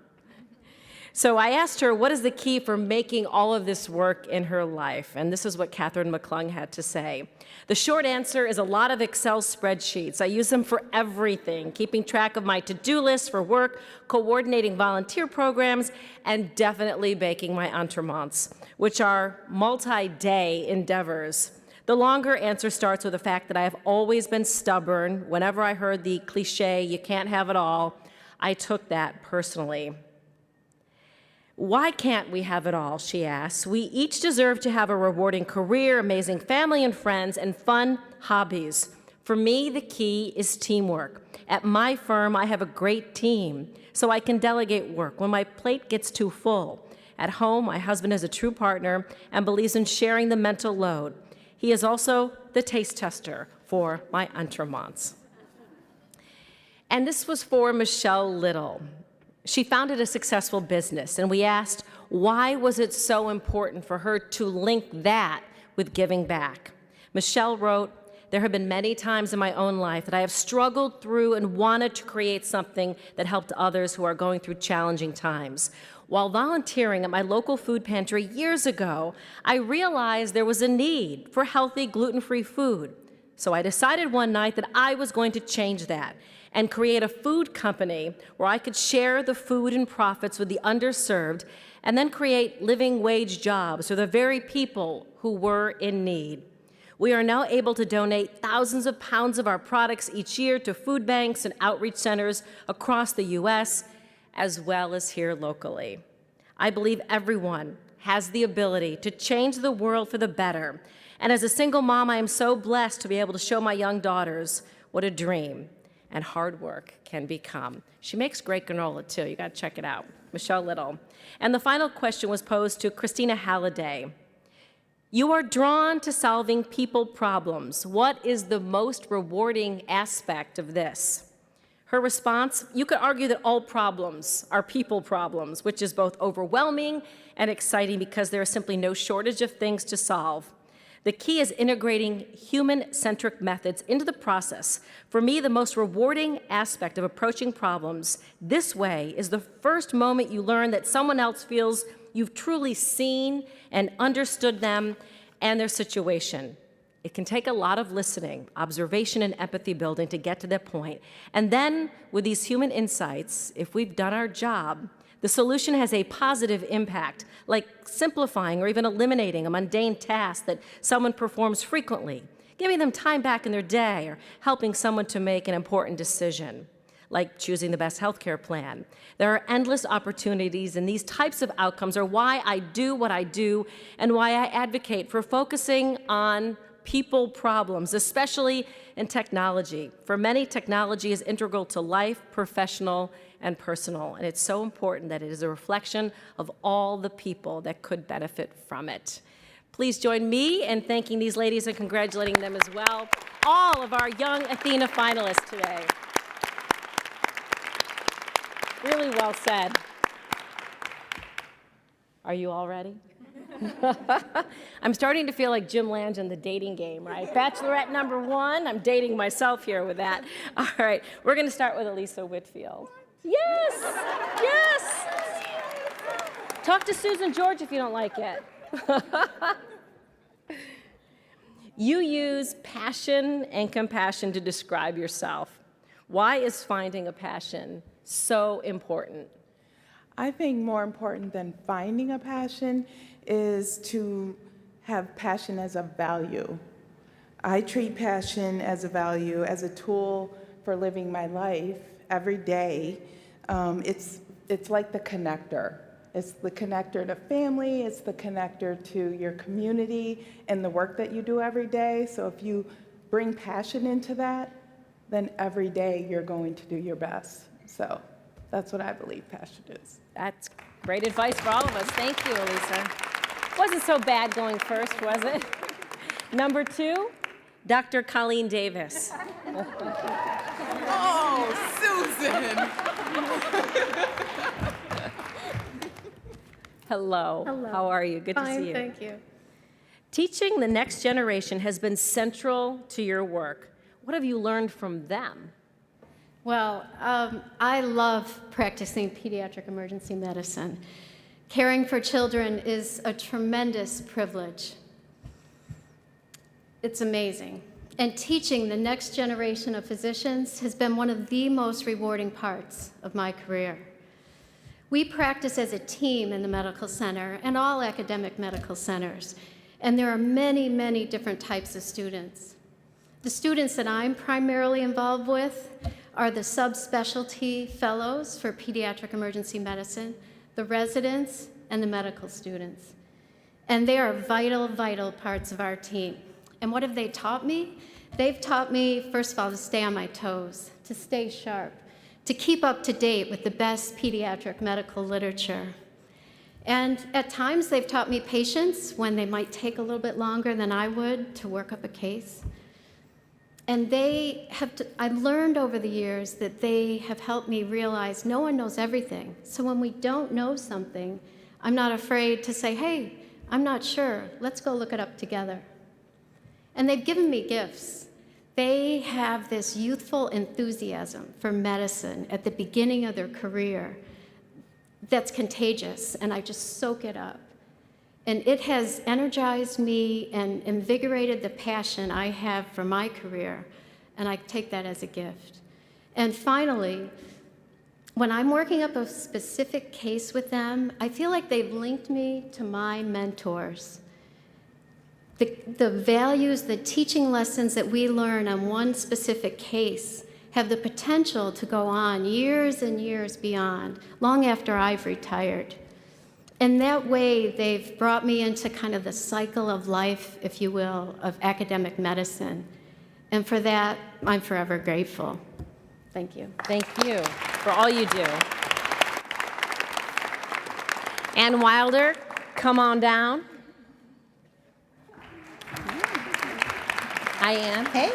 So I asked her, what is the key for making all of this work in her life? And this is what Catherine McClung had to say. The short answer is a lot of Excel spreadsheets. I use them for everything, keeping track of my to-do list for work, coordinating volunteer programs, and definitely baking my entrements, which are multi-day endeavors. The longer answer starts with the fact that I have always been stubborn. Whenever I heard the cliche, you can't have it all, I took that personally. Why can't we have it all, she asks. We each deserve to have a rewarding career, amazing family and friends, and fun hobbies. For me, the key is teamwork. At my firm, I have a great team, so I can delegate work when my plate gets too full. At home, my husband is a true partner and believes in sharing the mental load. He is also the taste tester for my entremets. And this was for Michelle Little. She founded a successful business, and we asked, why was it so important for her to link that with giving back? Michelle wrote, there have been many times in my own life that I have struggled through and wanted to create something that helped others who are going through challenging times. While volunteering at my local food pantry years ago, I realized there was a need for healthy, gluten-free food. So I decided one night that I was going to change that and create a food company where I could share the food and profits with the underserved and then create living wage jobs for the very people who were in need. We are now able to donate thousands of pounds of our products each year to food banks and outreach centers across the U.S., as well as here locally. I believe everyone has the ability to change the world for the better. And as a single mom, I am so blessed to be able to show my young daughters what a dream and hard work can become. She makes great granola, too. You got to check it out. Michelle Little. And the final question was posed to Christina Halliday. You are drawn to solving people problems. What is the most rewarding aspect of this? Her response, you could argue that all problems are people problems, which is both overwhelming and exciting because there is simply no shortage of things to solve. The key is integrating human-centric methods into the process. For me, the most rewarding aspect of approaching problems this way is the first moment you learn that someone else feels you've truly seen and understood them and their situation. It can take a lot of listening, observation, and empathy building to get to that point. And then, with these human insights, if we've done our job, the solution has a positive impact, like simplifying or even eliminating a mundane task that someone performs frequently, giving them time back in their day, or helping someone to make an important decision, like choosing the best healthcare plan. There are endless opportunities, and these types of outcomes are why I do what I do and why I advocate for focusing on people problems, especially in technology. For many, technology is integral to life, professional and personal, and it's so important that it is a reflection of all the people that could benefit from it. Please join me in thanking these ladies and congratulating them as well, all of our young Athena finalists today. Really well said. Are you all ready? I'm starting to feel like Jim Lange in the dating game, right? Bachelorette number 1, I'm dating myself here with that. All right, we're gonna start with Elisa Whitfield. Yes, yes. Talk to Susan George if you don't like it. You use passion and compassion to describe yourself. Why is finding a passion so important? I think more important than finding a passion is to have passion as a value. I treat passion as a value, as a tool for living my life every day. It's like the connector. It's the connector to family, it's the connector to your community and the work that you do every day. So if you bring passion into that, then every day you're going to do your best. So that's what I believe passion is. That's great advice for all of us. Thank you, Elisa. Wasn't so bad going first, was it? Number 2, Dr. Colleen Davis. Oh, Susan! Hello. Hello. How are you? Good to Fine, see you. thank you. Teaching the next generation has been central to your work. What have you learned from them? Well, I love practicing pediatric emergency medicine. Caring for children is a tremendous privilege. It's amazing. And teaching the next generation of physicians has been one of the most rewarding parts of my career. We practice as a team in the medical center and all academic medical centers, and there are many, many different types of students. The students that I'm primarily involved with are the subspecialty fellows for pediatric emergency medicine, the residents, and the medical students. And they are vital, vital parts of our team. And what have they taught me? They've taught me, first of all, to stay on my toes, to stay sharp, to keep up to date with the best pediatric medical literature. And at times, they've taught me patience when they might take a little bit longer than I would to work up a case. And I've learned over the years that they have helped me realize no one knows everything. So when we don't know something, I'm not afraid to say, hey, I'm not sure. Let's go look it up together. And they've given me gifts. They have this youthful enthusiasm for medicine at the beginning of their career that's contagious, and I just soak it up. And it has energized me and invigorated the passion I have for my career, and I take that as a gift. And finally, when I'm working up a specific case with them, I feel like they've linked me to my mentors. The values, the teaching lessons that we learn on one specific case have the potential to go on years and years beyond, long after I've retired. And that way, they've brought me into kind of the cycle of life, if you will, of academic medicine. And for that, I'm forever grateful. Thank you. Thank you for all you do. Ann Wilder, come on down. Hi, Ann. Hey.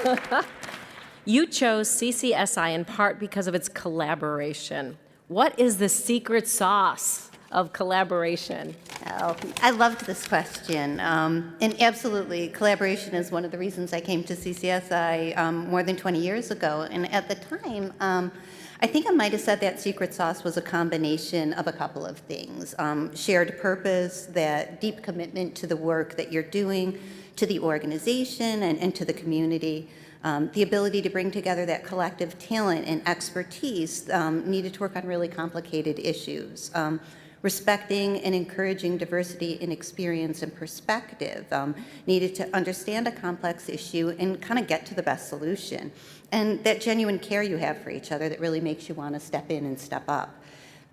You chose CCSI in part because of its collaboration. What is the secret sauce of collaboration? Oh, I loved this question. And absolutely, collaboration is one of the reasons I came to CCSI more than 20 years ago. And at the time, I think I might have said that secret sauce was a combination of a couple of things. Shared purpose, that deep commitment to the work that you're doing, to the organization and to the community. The ability to bring together that collective talent and expertise needed to work on really complicated issues. Respecting and encouraging diversity in experience and perspective, needed to understand a complex issue and kind of get to the best solution. And that genuine care you have for each other that really makes you want to step in and step up.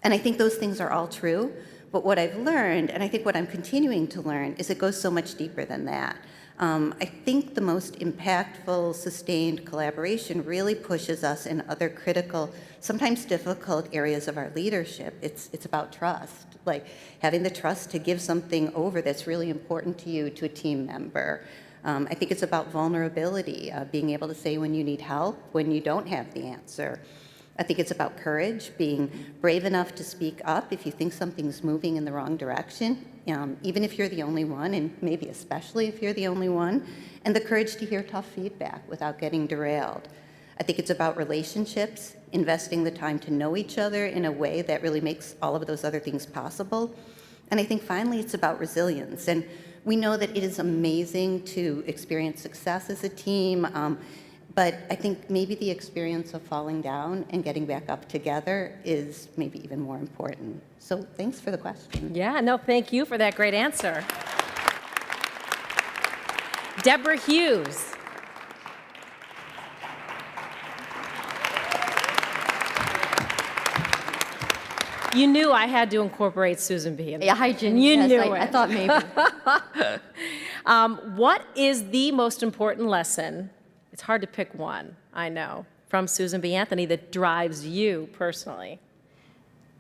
And I think those things are all true, but what I've learned, and I think what I'm continuing to learn, is it goes so much deeper than that. I think the most impactful, sustained collaboration really pushes us in other critical, sometimes difficult areas of our leadership. It's about trust, like having the trust to give something over that's really important to you to a team member. I think it's about vulnerability, being able to say when you need help, when you don't have the answer. I think it's about courage, being brave enough to speak up if you think something's moving in the wrong direction, even if you're the only one, and maybe especially if you're the only one, and the courage to hear tough feedback without getting derailed. I think it's about relationships, investing the time to know each other in a way that really makes all of those other things possible. And I think finally it's about resilience. And we know that it is amazing to experience success as a team, but I think maybe the experience of falling down and getting back up together is maybe even more important. So thanks for the question. Yeah, no, thank you for that great answer. Deborah Hughes. You knew I had to incorporate Susan B. Yeah, hi, Jen. You Yes, knew I it. thought maybe. What is the most important lesson? It's hard to pick one, I know, from Susan B. Anthony that drives you personally.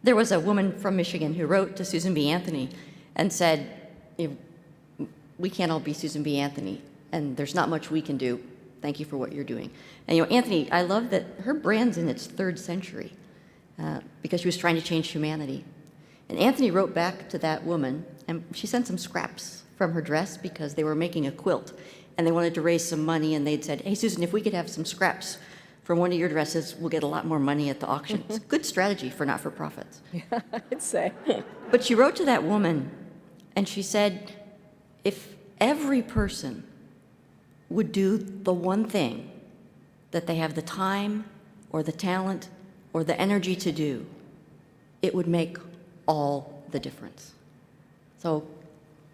There was a woman from Michigan who wrote to Susan B. Anthony and said, we can't all be Susan B. Anthony, and there's not much we can do. Thank you for what you're doing. And Anthony, I love that her brand's in its 3rd century because she was trying to change humanity. And Anthony wrote back to that woman, and she sent some scraps from her dress because they were making a quilt, and they wanted to raise some money, and they'd said, hey, Susan, if we could have some scraps from one of your dresses, we'll get a lot more money at the auction. It's a good strategy for not-for-profits. Yeah, I'd say. But she wrote to that woman, and she said, if every person would do the one thing that they have the time or the talent or the energy to do, it would make all the difference. So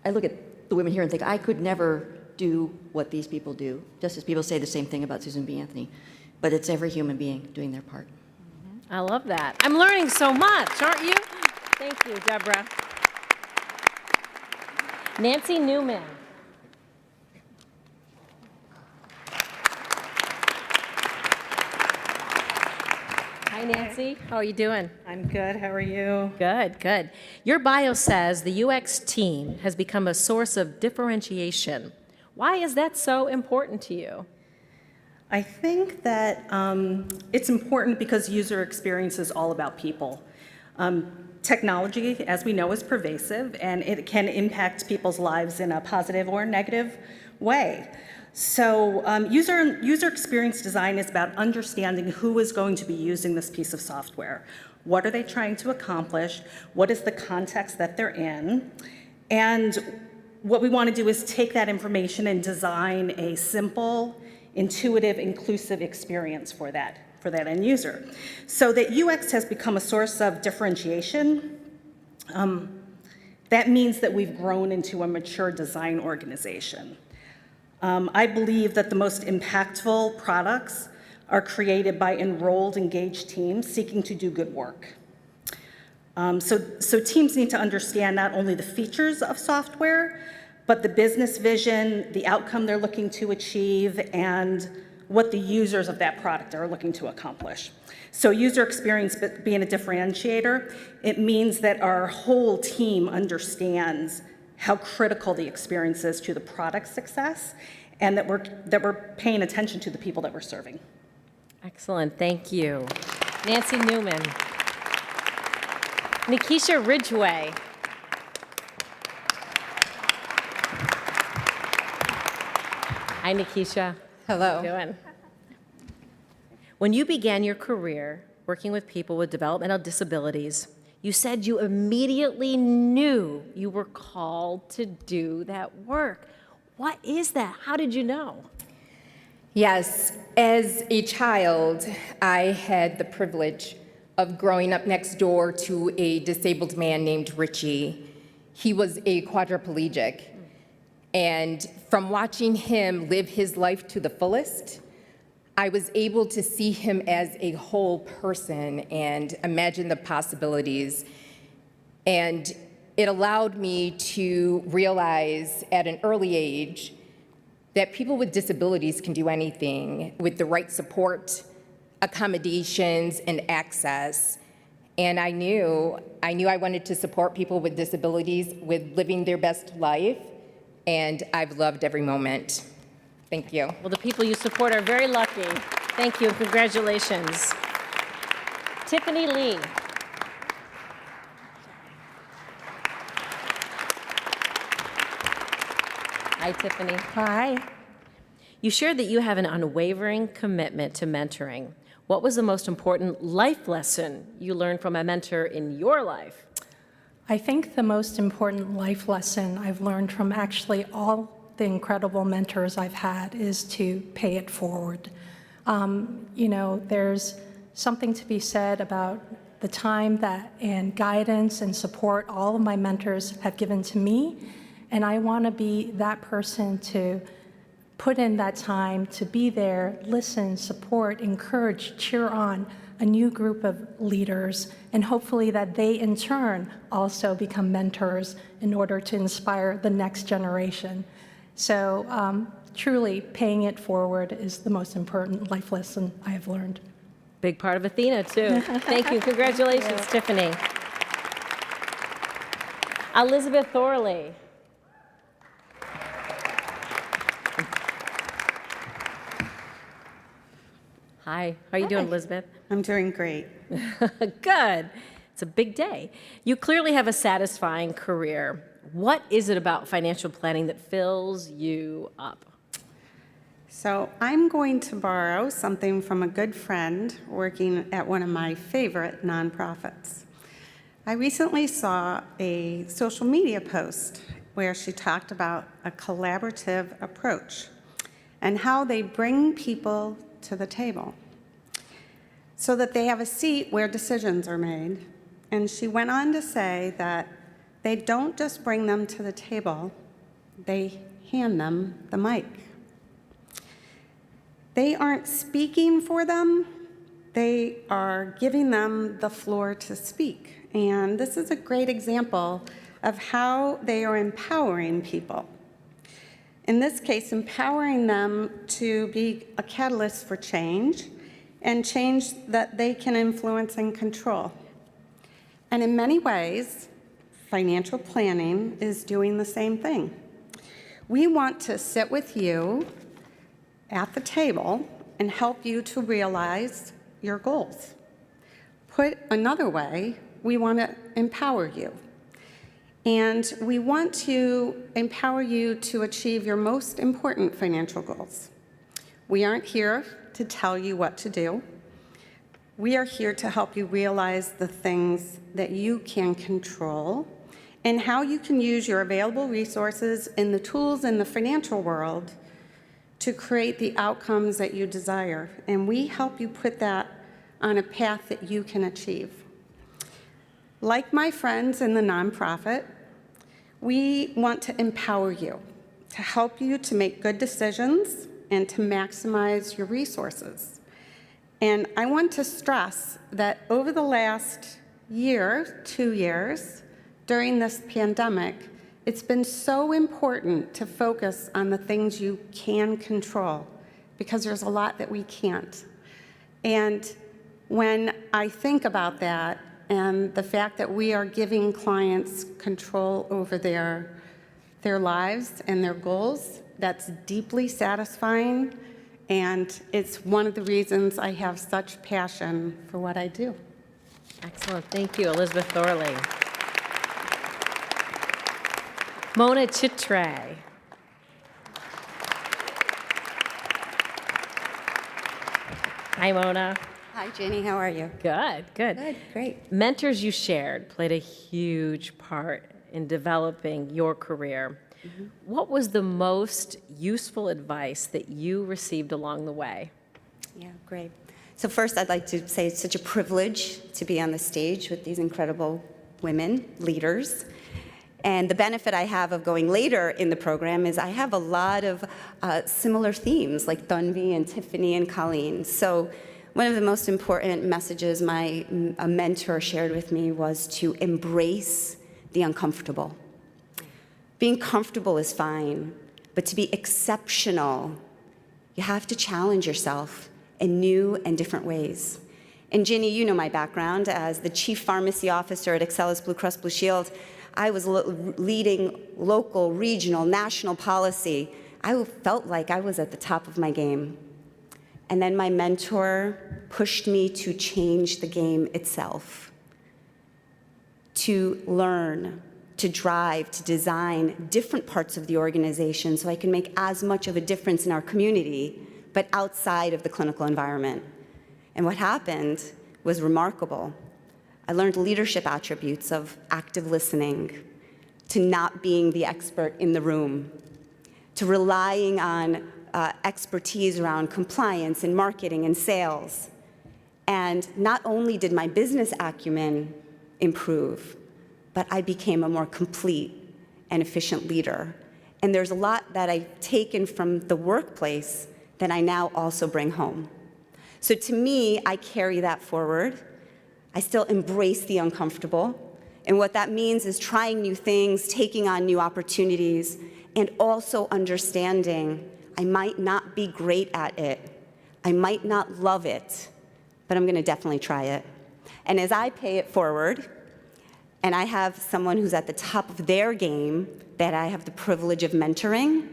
I look at the women here and think, I could never do what these people do, just as people say the same thing about Susan B. Anthony. But it's every human being doing their part. I love that. I'm learning so much, aren't you? Thank you, Deborah. Nancy Newman. Hi, Nancy. How are you doing? I'm good. How are you? Good, good. Your bio says the UX team has become a source of differentiation. Why is that so important to you? I think that it's important because user experience is all about people. Technology, as we know, is pervasive, and it can impact people's lives in a positive or negative way. So user experience design is about understanding who is going to be using this piece of software. What are they trying to accomplish? What is the context that they're in? And what we want to do is take that information and design a simple, intuitive, inclusive experience for that end user. So that UX has become a source of differentiation. That means that we've grown into a mature design organization. I believe that the most impactful products are created by enrolled, engaged teams seeking to do good work. So teams need to understand not only the features of software, but the business vision, the outcome they're looking to achieve, and what the users of that product are looking to accomplish. So user experience being a differentiator, it means that our whole team understands how critical the experience is to the product success, and that we're paying attention to the people that we're serving. Excellent, thank you. Nancy Newman. Nikisha Ridgway. Hi, Nikisha. Hello. How you doing? When you began your career working with people with developmental disabilities, you said you immediately knew you were called to do that work. What is that? How did you know? Yes, as a child, I had the privilege of growing up next door to a disabled man named Richie. He was a quadriplegic. And from watching him live his life to the fullest, I was able to see him as a whole person and imagine the possibilities. And it allowed me to realize at an early age that people with disabilities can do anything with the right support, accommodations, and access. And I knew I wanted to support people with disabilities with living their best life, and I've loved every moment. Thank you. Well, the people you support are very lucky. Thank you and congratulations. Tiffany Lee. Hi, Tiffany. Hi. You shared that you have an unwavering commitment to mentoring. What was the most important life lesson you learned from a mentor in your life? I think the most important life lesson I've learned from actually all the incredible mentors I've had is to pay it forward. There's something to be said about the time and guidance and support all of my mentors have given to me, and I want to be that person to put in that time to be there, listen, support, encourage, cheer on a new group of leaders, and hopefully that they in turn also become mentors in order to inspire the next generation. So truly paying it forward is the most important life lesson I have learned. Big part of Athena too. Thank you, congratulations, Tiffany. Elizabeth Thorley. Hi, how are you doing, Elizabeth? I'm doing great. Good. It's a big day. You clearly have a satisfying career. What is it about financial planning that fills you up? So I'm going to borrow something from a good friend working at one of my favorite nonprofits. I recently saw a social media post where she talked about a collaborative approach and how they bring people to the table so that they have a seat where decisions are made. And she went on to say that they don't just bring them to the table, they hand them the mic. They aren't speaking for them, they are giving them the floor to speak. And this is a great example of how they are empowering people. In this case, empowering them to be a catalyst for change and change that they can influence and control. And in many ways, financial planning is doing the same thing. We want to sit with you at the table and help you to realize your goals. Put another way, we want to empower you. And we want to empower you to achieve your most important financial goals. We aren't here to tell you what to do. We are here to help you realize the things that you can control and how you can use your available resources and the tools in the financial world to create the outcomes that you desire. And we help you put that on a path that you can achieve. Like my friends in the nonprofit, we want to empower you, to help you to make good decisions and to maximize your resources. And I want to stress that over the last year, 2 years, during this pandemic, it's been so important to focus on the things you can control, because there's a lot that we can't. And when I think about that and the fact that we are giving clients control over their lives and their goals, that's deeply satisfying, and it's one of the reasons I have such passion for what I do. Excellent. Thank you, Elizabeth Thorley. Mona Chitre. Hi, Mona. Hi, Jenny. How are you? Good, good. Good, great. Mentors you shared played a huge part in developing your career. What was the most useful advice that you received along the way? Yeah, great. So first, I'd like to say it's such a privilege to be on the stage with these incredible women, leaders. And the benefit I have of going later in the program is I have a lot of similar themes, like Dunvi and Tiffany and Colleen. So one of the most important messages a mentor shared with me was to embrace the uncomfortable. Being comfortable is fine, but to be exceptional, you have to challenge yourself in new and different ways. And Ginny, you know my background as the Chief Pharmacy Officer at Excelis Blue Cross Blue Shield. I was leading local, regional, national policy. I felt like I was at the top of my game. And then my mentor pushed me to change the game itself, to learn, to drive, to design different parts of the organization so I can make as much of a difference in our community, but outside of the clinical environment. And what happened was remarkable. I learned leadership attributes of active listening, to not being the expert in the room, to relying on expertise around compliance and marketing and sales. And not only did my business acumen improve, but I became a more complete and efficient leader. And there's a lot that I've taken from the workplace that I now also bring home. So to me, I carry that forward. I still embrace the uncomfortable. And what that means is trying new things, taking on new opportunities, and also understanding I might not be great at it. I might not love it, but I'm going to definitely try it. And as I pay it forward, and I have someone who's at the top of their game that I have the privilege of mentoring,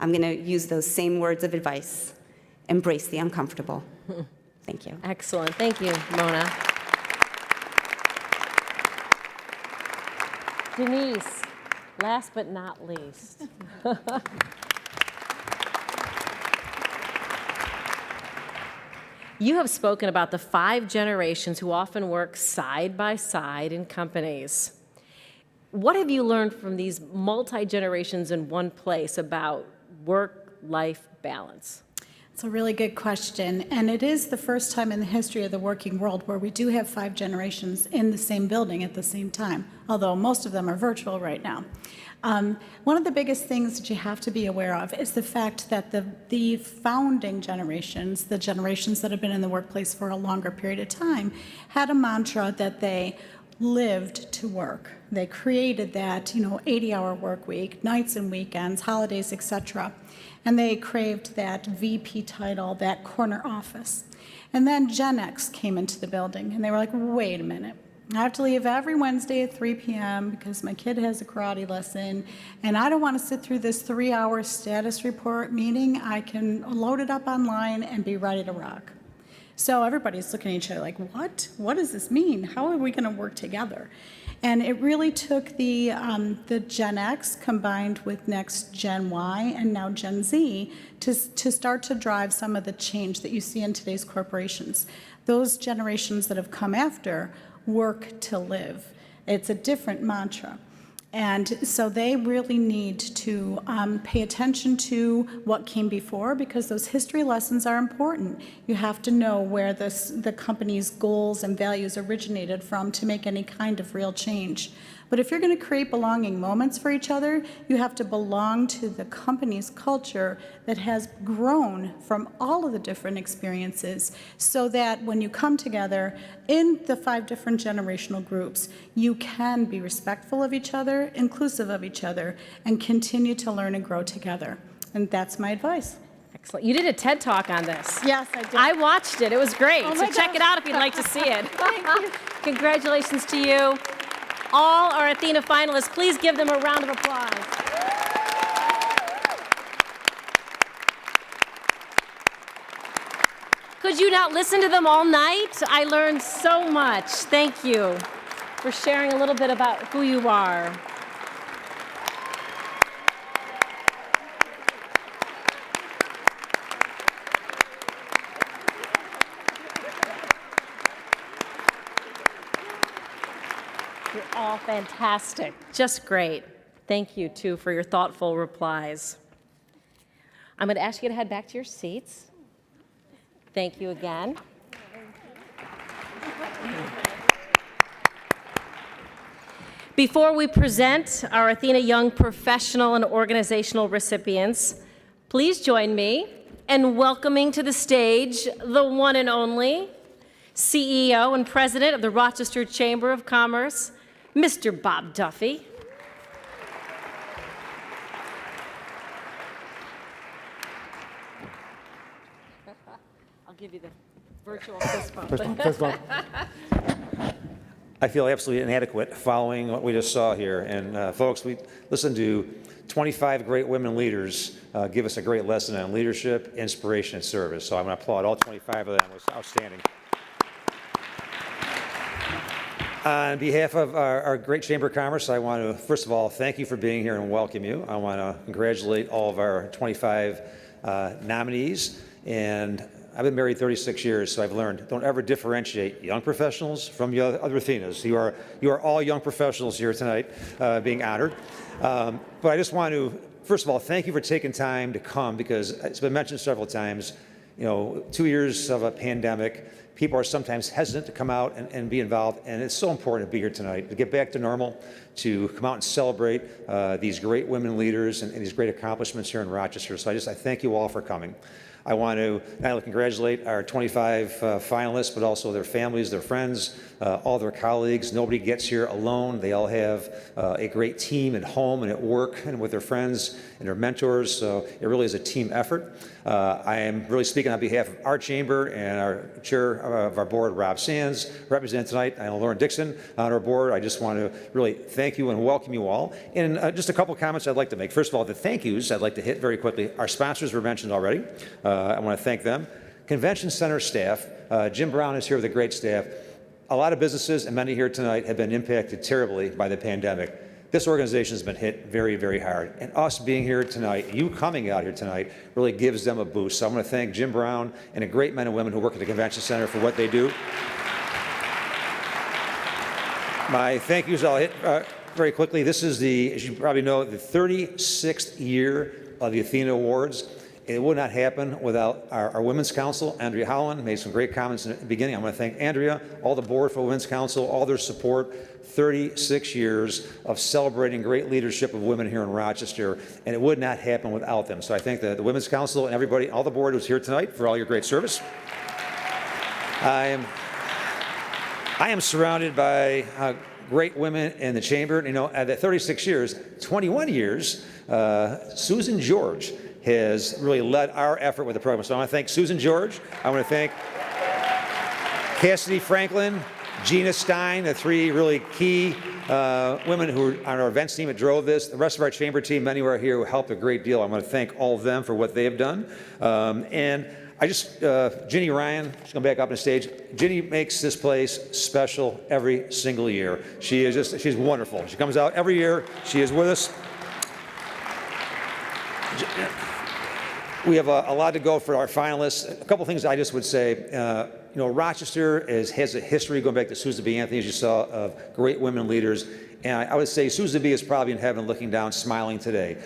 I'm going to use those same words of advice. Embrace the uncomfortable. Thank you. Excellent. Thank you, Mona. Denise, last but not least. You have spoken about the 5 generations who often work side by side in companies. What have you learned from these multi-generations in one place about work-life balance? It's a really good question, and it is the first time in the history of the working world where we do have 5 generations in the same building at the same time, although most of them are virtual right now. One of the biggest things that you have to be aware of is the fact that the founding generations, the generations that have been in the workplace for a longer period of time, had a mantra that they lived to work. They created that, 80-hour work week, nights and weekends, holidays, etc. And they craved that VP title, that corner office. And then Gen X came into the building, and they were like, wait a minute. I have to leave every Wednesday at 3 p.m. because my kid has a karate lesson, and I don't want to sit through this 3-hour status report meeting. I can load it up online and be ready to rock. So everybody's looking at each other like, what? What does this mean? How are we going to work together? And it really took the Gen X combined with next Gen Y and now Gen Z to start to drive some of the change that you see in today's corporations. Those generations that have come after work to live. It's a different mantra. And so they really need to pay attention to what came before, because those history lessons are important. You have to know where the company's goals and values originated from to make any kind of real change. But if you're going to create belonging moments for each other, you have to belong to the company's culture that has grown from all of the different experiences, so that when you come together in the 5 different generational groups, you can be respectful of each other, inclusive of each other, and continue to learn and grow together. And that's my advice. Excellent. You did a TED Talk on this. Yes, I did. I watched it. It was great. Oh So my check gosh. it out if you'd like to see it. Thank you. Congratulations to you. All our Athena finalists, please give them a round of applause. Could you not listen to them all night? I learned so much. Thank you for sharing a little bit about who you are. You're all fantastic. Just great. Thank you, too, for your thoughtful replies. I'm going to ask you to head back to your seats. Thank you again. Before we present our Athena Young Professional and Organizational recipients, please join me in welcoming to the stage the one and only CEO and President of the Rochester Chamber of Commerce, Mr. Bob Duffy. I'll give you the virtual fist bump. Fist bump. I feel absolutely inadequate following what we just saw here. And folks, we listened to 25 great women leaders give us a great lesson on leadership, inspiration, and service. So I'm going to applaud all 25 of them. It was outstanding. On behalf of our great Chamber of Commerce, I want to, first of all, thank you for being here and welcome you. I want to congratulate all of our 25 nominees. And I've been married 36 years, so I've learned, don't ever differentiate young professionals from the other Athenas. You are all young professionals here tonight being honored. But I just want to, first of all, thank you for taking time to come, because it's been mentioned several times, 2 years of a pandemic, people are sometimes hesitant to come out and be involved, and it's so important to be here tonight, to get back to normal, to come out and celebrate these great women leaders and these great accomplishments here in Rochester. So I thank you all for coming. I want to not only congratulate our 25 finalists, but also their families, their friends, all their colleagues. Nobody gets here alone. They all have a great team at home and at work and with their friends and their mentors. So it really is a team effort. I am really speaking on behalf of our chamber and our chair of our board, Rob Sands, representing tonight, and Lauren Dixon on our board. I just want to really thank you and welcome you all. And just a couple comments I'd like to make. First of all, the thank yous I'd like to hit very quickly. Our sponsors were mentioned already. I want to thank them. Convention Center staff, Jim Brown is here with a great staff. A lot of businesses, and many here tonight, have been impacted terribly by the pandemic. This organization has been hit very, very hard. And us being here tonight, you coming out here tonight, really gives them a boost. So I want to thank Jim Brown and the great men and women who work at the Convention Center for what they do. My thank yous I'll hit very quickly. This is as you probably know, the 36th year of the Athena Awards. It would not happen without our Women's Council. Andrea Howland made some great comments in the beginning. I want to thank Andrea, all the board for Women's Council, all their support. 36 years of celebrating great leadership of women here in Rochester, and it would not happen without them. So I thank the Women's Council and everybody, all the board who's here tonight for all your great service. I am surrounded by great women in the chamber. You know, at the 36 years, 21 years, Susan George has really led our effort with the program. So I want to thank Susan George. I want to thank Cassidy Franklin, Gina Stein, the three really key women who are on our events team that drove this. The rest of our chamber team, many who are here, who helped a great deal. I want to thank all of them for what they have done. And I just, Ginny Ryan, she's going back up on stage. Ginny makes this place special every single year. She is just, she's wonderful. She comes out every year. She is with us. We have a lot to go for our finalists. A couple things I just would say. You know, Rochester has a history going back to Susan B. Anthony, as you saw, of great women leaders. And I would say Susan B. is probably in heaven looking down, smiling today.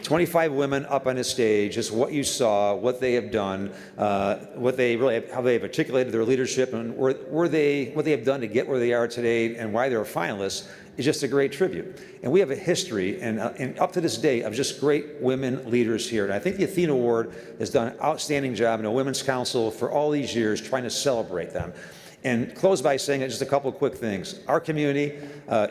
25 women up on the stage, just what you saw, what they have done, what they really, how they have articulated their leadership, and what they have done to get where they are today, and why they're finalists is just a great tribute. And we have a history, and up to this day, of just great women leaders here. And I think the Athena Award has done an outstanding job in the Women's Council for all these years trying to celebrate them. And close by saying just a couple of quick things. Our community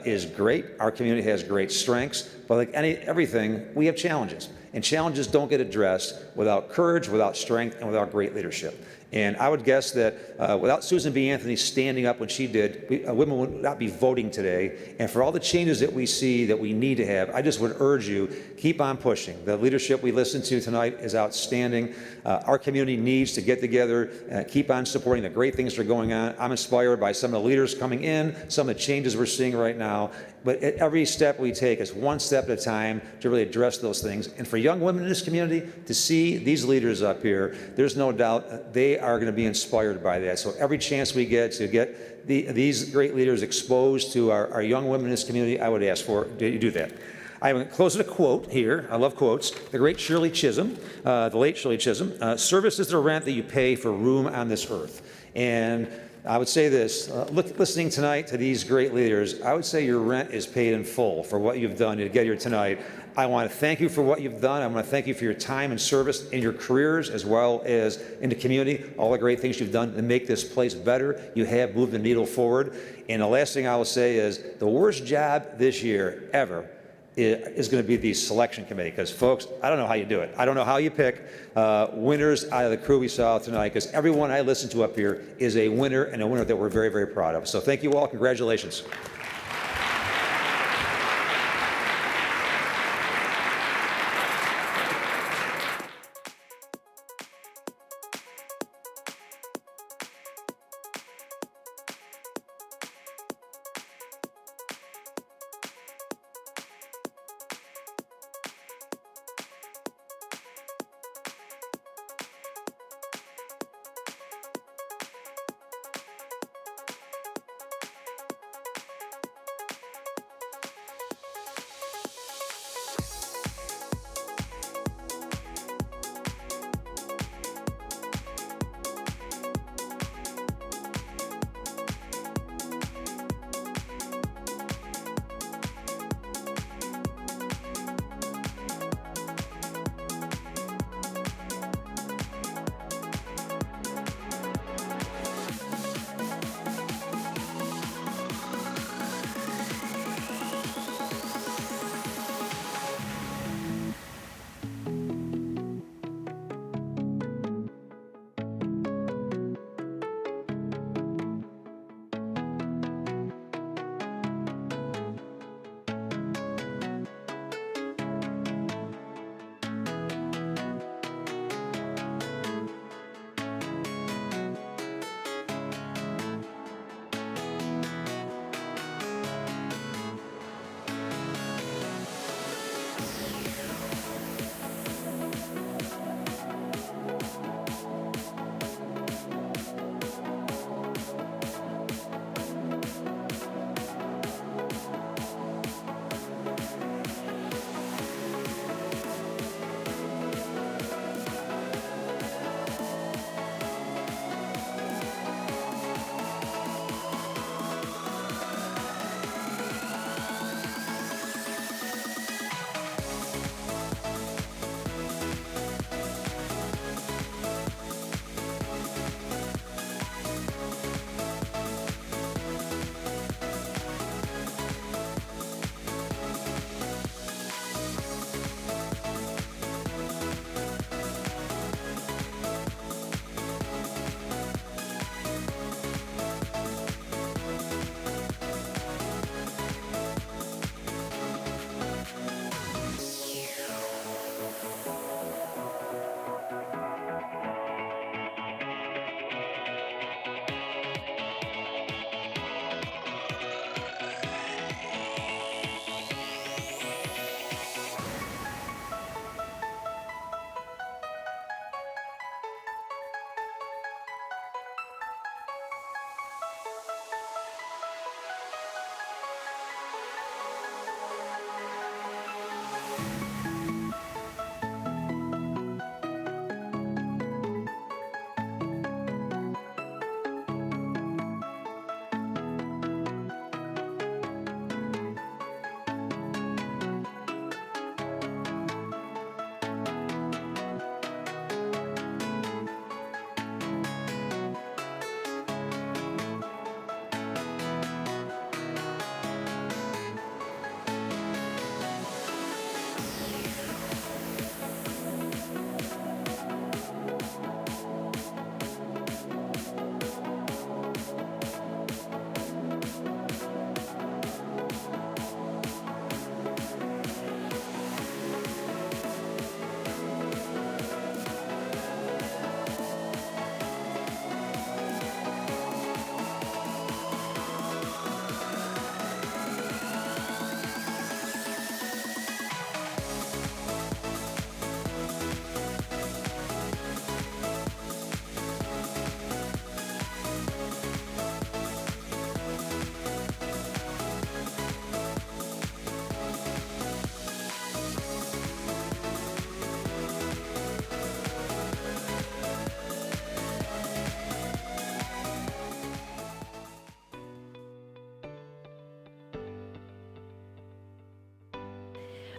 is great. Our community has great strengths. But like everything, we have challenges. And challenges don't get addressed without courage, without strength, and without great leadership. And I would guess that without Susan B. Anthony standing up when she did, women would not be voting today. And for all the changes that we see that we need to have, I just would urge you, keep on pushing. The leadership we listened to tonight is outstanding. Our community needs to get together, keep on supporting the great things that are going on. I'm inspired by some of the leaders coming in, some of the changes we're seeing right now. But every step we take is one step at a time to really address those things. And for young women in this community to see these leaders up here, there's no doubt they are going to be inspired by that. So every chance we get to get these great leaders exposed to our young women in this community, I would ask for you do that. I will close with a quote here. I love quotes. The great Shirley Chisholm, the late Shirley Chisholm, service is the rent that you pay for room on this earth. And I would say this, listening tonight to these great leaders, I would say your rent is paid in full for what you've done to get here tonight. I want to thank you for what you've done. I want to thank you for your time and service in your careers as well as in the community, all the great things you've done to make this place better. You have moved the needle forward. And the last thing I will say is the worst job this year ever is going to be the selection committee, because folks, I don't know how you do it. I don't know how you pick winners out of the crew we saw tonight, because everyone I listened to up here is a winner, and a winner that we're very, very proud of. So thank you all. Congratulations.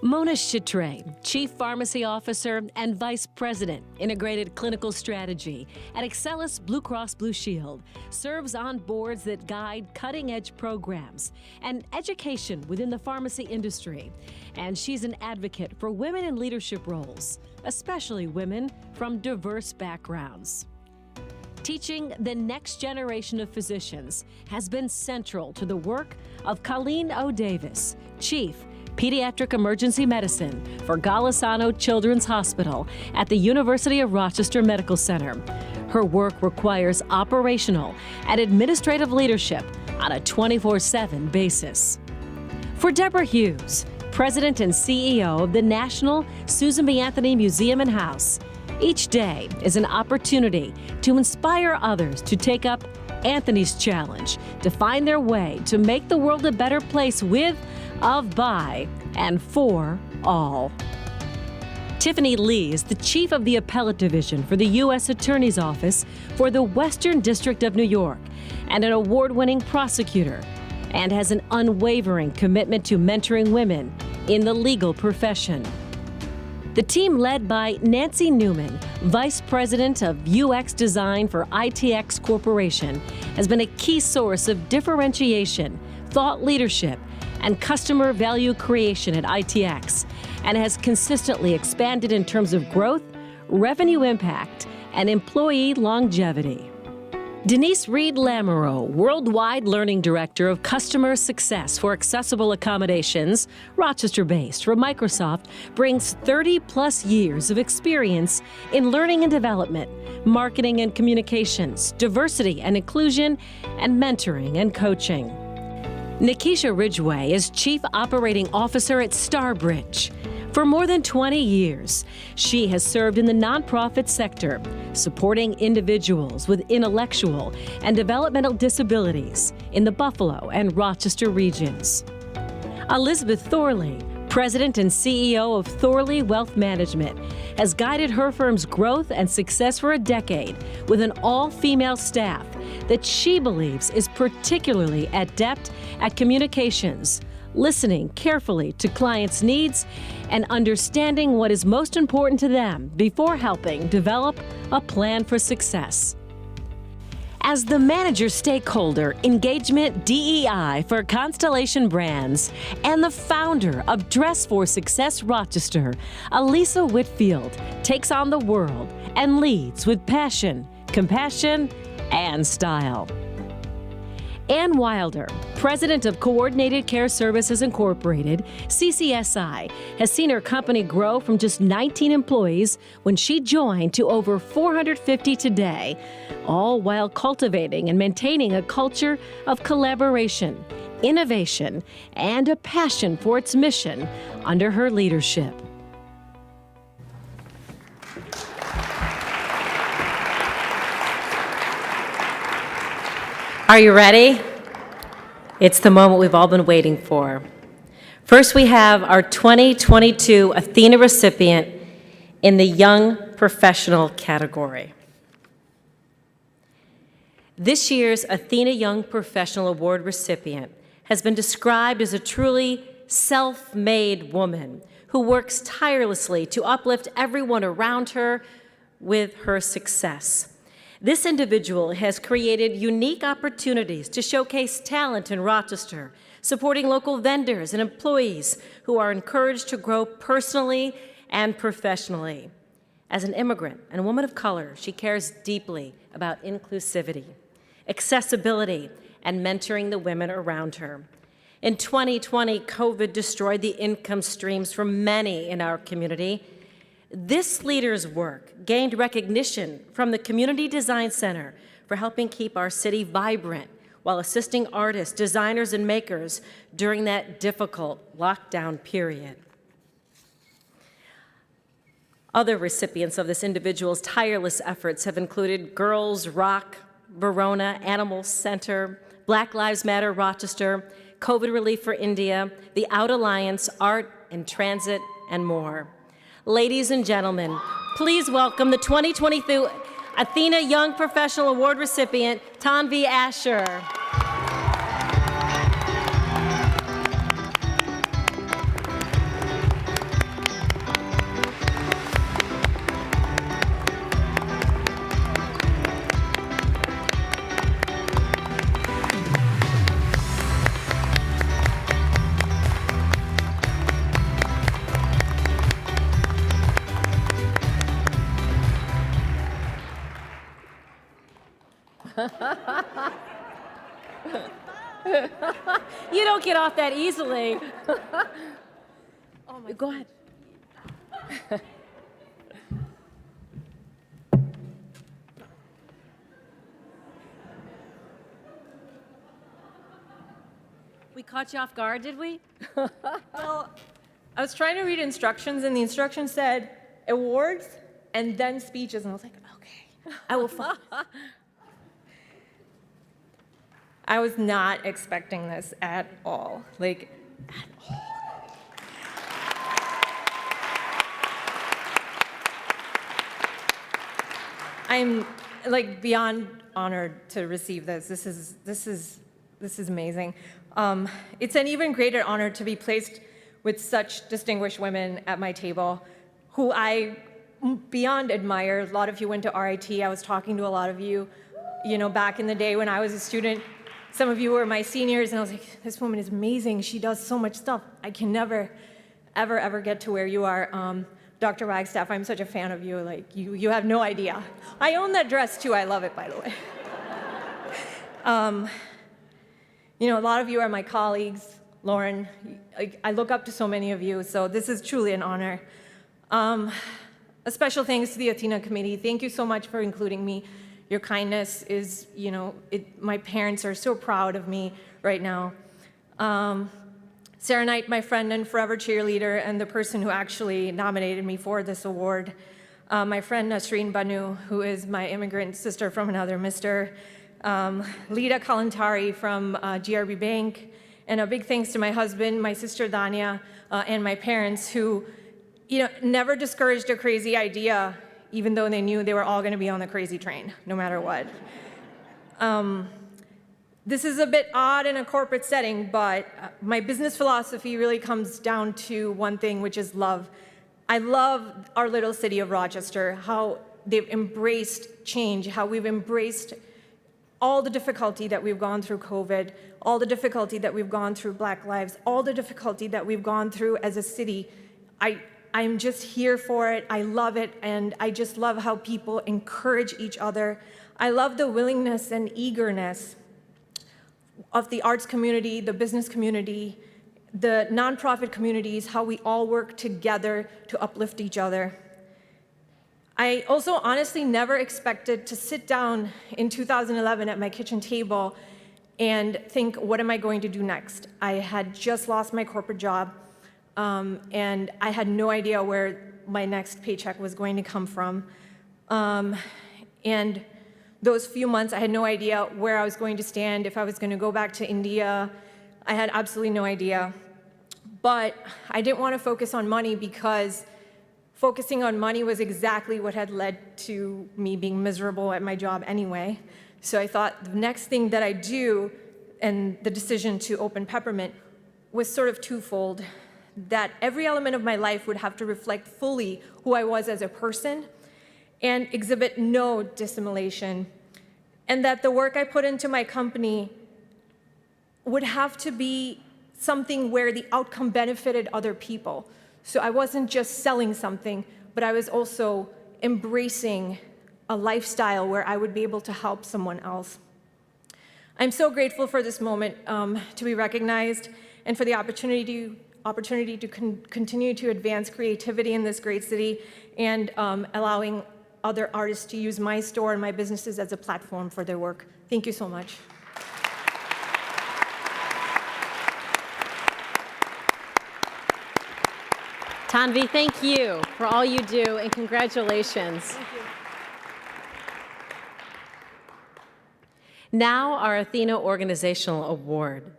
Mona Chitre, Chief Pharmacy Officer and Vice President, Integrated Clinical Strategy at Excelis Blue Cross Blue Shield, serves on boards that guide cutting-edge programs and education within the pharmacy industry. And she's an advocate for women in leadership roles, especially women from diverse backgrounds. Teaching the next generation of physicians has been central to the work of Colleen O. Davis, Chief Pediatric Emergency Medicine for Golisano Children's Hospital at the University of Rochester Medical Center. Her work requires operational and administrative leadership on a 24/7 basis. For Deborah Hughes, President and CEO of the National Susan B. Anthony Museum and House, each day is an opportunity to inspire others to take up Anthony's challenge to find their way to make the world a better place with, of, by, and for all. Tiffany Lee is the Chief of the Appellate Division for the U.S. Attorney's Office for the Western District of New York and an award-winning prosecutor, and has an unwavering commitment to mentoring women in the legal profession. The team, led by Nancy Newman, Vice President of UX Design for ITX Corporation, has been a key source of differentiation, thought leadership, and customer value creation at ITX, and has consistently expanded in terms of growth, revenue impact, and employee longevity. Denise Reed Lamoureux, Worldwide Learning Director of Customer Success for Accessible Accommodations, Rochester-based for Microsoft, brings 30-plus years of experience in learning and development, marketing and communications, diversity and inclusion, and mentoring and coaching. Nikisha Ridgway is Chief Operating Officer at Starbridge. For more than 20 years, she has served in the nonprofit sector, supporting individuals with intellectual and developmental disabilities in the Buffalo and Rochester regions. Elizabeth Thorley, President and CEO of Thorley Wealth Management, has guided her firm's growth and success for a decade with an all-female staff that she believes is particularly adept at communications, listening carefully to clients' needs, and understanding what is most important to them before helping develop a plan for success. As the manager stakeholder engagement DEI for Constellation Brands and the founder of Dress for Success Rochester, Elisa Whitfield takes on the world and leads with passion, compassion, and style. Ann Wilder, President of Coordinated Care Services Incorporated, CCSI, has seen her company grow from just 19 employees when she joined to over 450 today, all while cultivating and maintaining a culture of collaboration, innovation, and a passion for its mission under her leadership. Are you ready? It's the moment we've all been waiting for. First, we have our 2022 Athena recipient in the Young Professional category. This year's Athena Young Professional Award recipient has been described as a truly self-made woman who works tirelessly to uplift everyone around her with her success. This individual has created unique opportunities to showcase talent in Rochester, supporting local vendors and employees who are encouraged to grow personally and professionally. As an immigrant and a woman of color, she cares deeply about inclusivity, accessibility, and mentoring the women around her. In 2020, COVID destroyed the income streams for many in our community. This leader's work gained recognition from the Community Design Center for helping keep our city vibrant while assisting artists, designers, and makers during that difficult lockdown period. Other recipients of this individual's tireless efforts have included Girls Rock Verona, Animal Center, Black Lives Matter Rochester, COVID Relief for India, the Out Alliance, Art and Transit, and more. Ladies and gentlemen, please welcome the 2022 Athena Young Professional Award recipient, Tanvi Asher. You don't get off that easily. Oh my Go ahead. We caught you off guard, did we? Well, I was trying to read instructions, and the instructions said awards and then speeches, and I was like, okay, I will follow. I was not expecting this at all. Like, at all. I'm like beyond honored to receive this. This is amazing. It's an even greater honor to be placed with such distinguished women at my table, who I beyond admire. A lot of you went to RIT. I was talking to a lot of you, back in the day when I was a student. Some of you were my seniors, and I was like, this woman is amazing. She does so much stuff. I can never, ever, ever get to where you are. Dr. Wagstaff, I'm such a fan of you. Like, you have no idea. I own that dress, too. I love it, by the way. A lot of you are my colleagues. Lauren, I look up to so many of you, so this is truly an honor. A special thanks to the Athena Committee. Thank you so much for including me. Your kindness is, my parents are so proud of me right now. Sarah Knight, my friend and forever cheerleader, and the person who actually nominated me for this award. My friend Nasreen Banu, who is my immigrant sister from another mister. Lita Kalantari from GRB Bank. And a big thanks to my husband, my sister Dania, and my parents who, never discouraged a crazy idea, even though they knew they were all going to be on the crazy train, no matter what. This is a bit odd in a corporate setting, but my business philosophy really comes down to one thing, which is love. I love our little city of Rochester, how they've embraced change, how we've embraced all the difficulty that we've gone through COVID, all the difficulty that we've gone through Black Lives, all the difficulty that we've gone through as a city. I'm just here for it. I love it, and I just love how people encourage each other. I love the willingness and eagerness of the arts community, the business community, the nonprofit communities, how we all work together to uplift each other. I also honestly never expected to sit down in 2011 at my kitchen table and think, what am I going to do next? I had just lost my corporate job, and I had no idea where my next paycheck was going to come from. And those few months, I had no idea where I was going to stand, if I was going to go back to India. I had absolutely no idea. But I didn't want to focus on money because focusing on money was exactly what had led to me being miserable at my job anyway. So I thought the next thing that I do, and the decision to open Peppermint, was sort of twofold. That every element of my life would have to reflect fully who I was as a person and exhibit no dissimulation. And that the work I put into my company would have to be something where the outcome benefited other people. So I wasn't just selling something, but I was also embracing a lifestyle where I would be able to help someone else. I'm so grateful for this moment to be recognized and for the opportunity to continue to advance creativity in this great city and allowing other artists to use my store and my businesses as a platform for their work. Thank you so much. Tanvi, thank you for all you do, and congratulations. Thank you. Now, our Athena Organizational Award.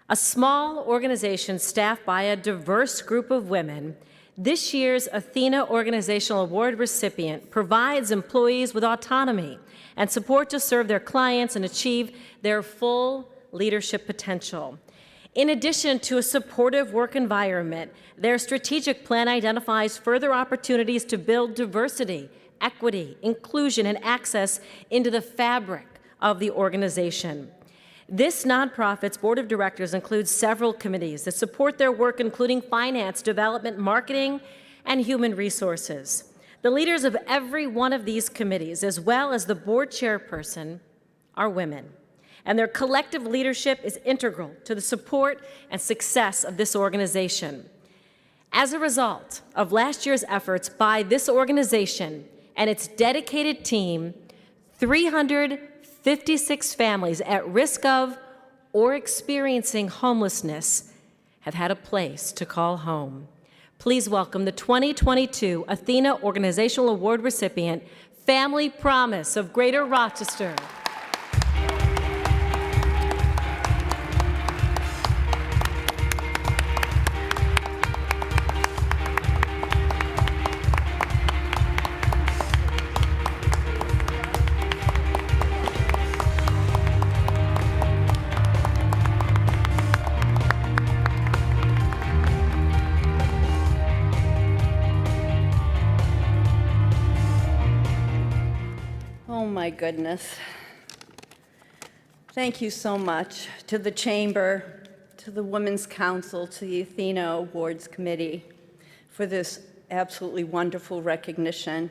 A small organization staffed by a diverse group of women, this year's Athena Organizational Award recipient provides employees with autonomy and support to serve their clients and achieve their full leadership potential. In addition to a supportive work environment, their strategic plan identifies further opportunities to build diversity, equity, inclusion, and access into the fabric of the organization. This nonprofit's board of directors includes several committees that support their work, including finance, development, marketing, and human resources. The leaders of every one of these committees, as well as the board chairperson, are women. and their collective leadership is integral to the support and success of this organization. As a result of last year's efforts by this organization and its dedicated team, 356 families at risk of or experiencing homelessness have had a place to call home. Please welcome the 2022 Athena Organizational Award recipient, Family Promise of Greater Rochester. Oh my goodness. Thank you so much to the Chamber, to the Women's Council, to the Athena Awards Committee for this absolutely wonderful recognition.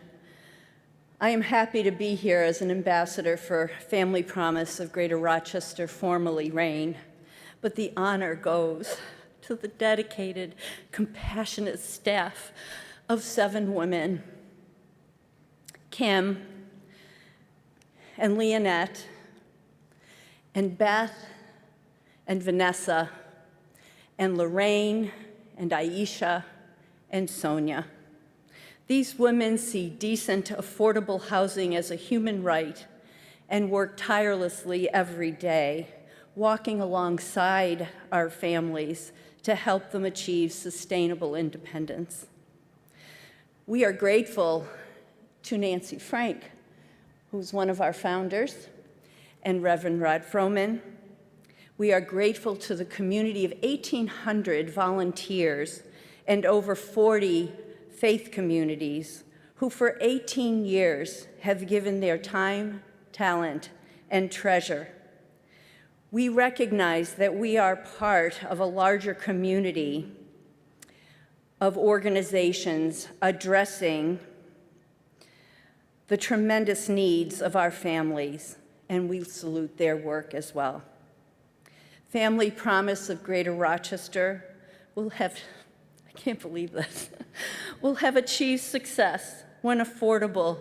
I am happy to be here as an ambassador for Family Promise of Greater Rochester, formerly RAIN, but the honor goes to the dedicated, compassionate staff of 7 women, Kim, and Leonette, and Beth, and Vanessa, and Lorraine, and Aisha, and Sonia. These women see decent, affordable housing as a human right and work tirelessly every day, walking alongside our families to help them achieve sustainable independence. We are grateful to Nancy Frank, who's one of our founders, and Reverend Rod Froman. We are grateful to the community of 1,800 volunteers and over 40 faith communities who for 18 years have given their time, talent, and treasure. We recognize that we are part of a larger community of organizations addressing the tremendous needs of our families, and we salute their work as well. Family Promise of Greater Rochester will have, I can't believe this, will have achieved success when affordable,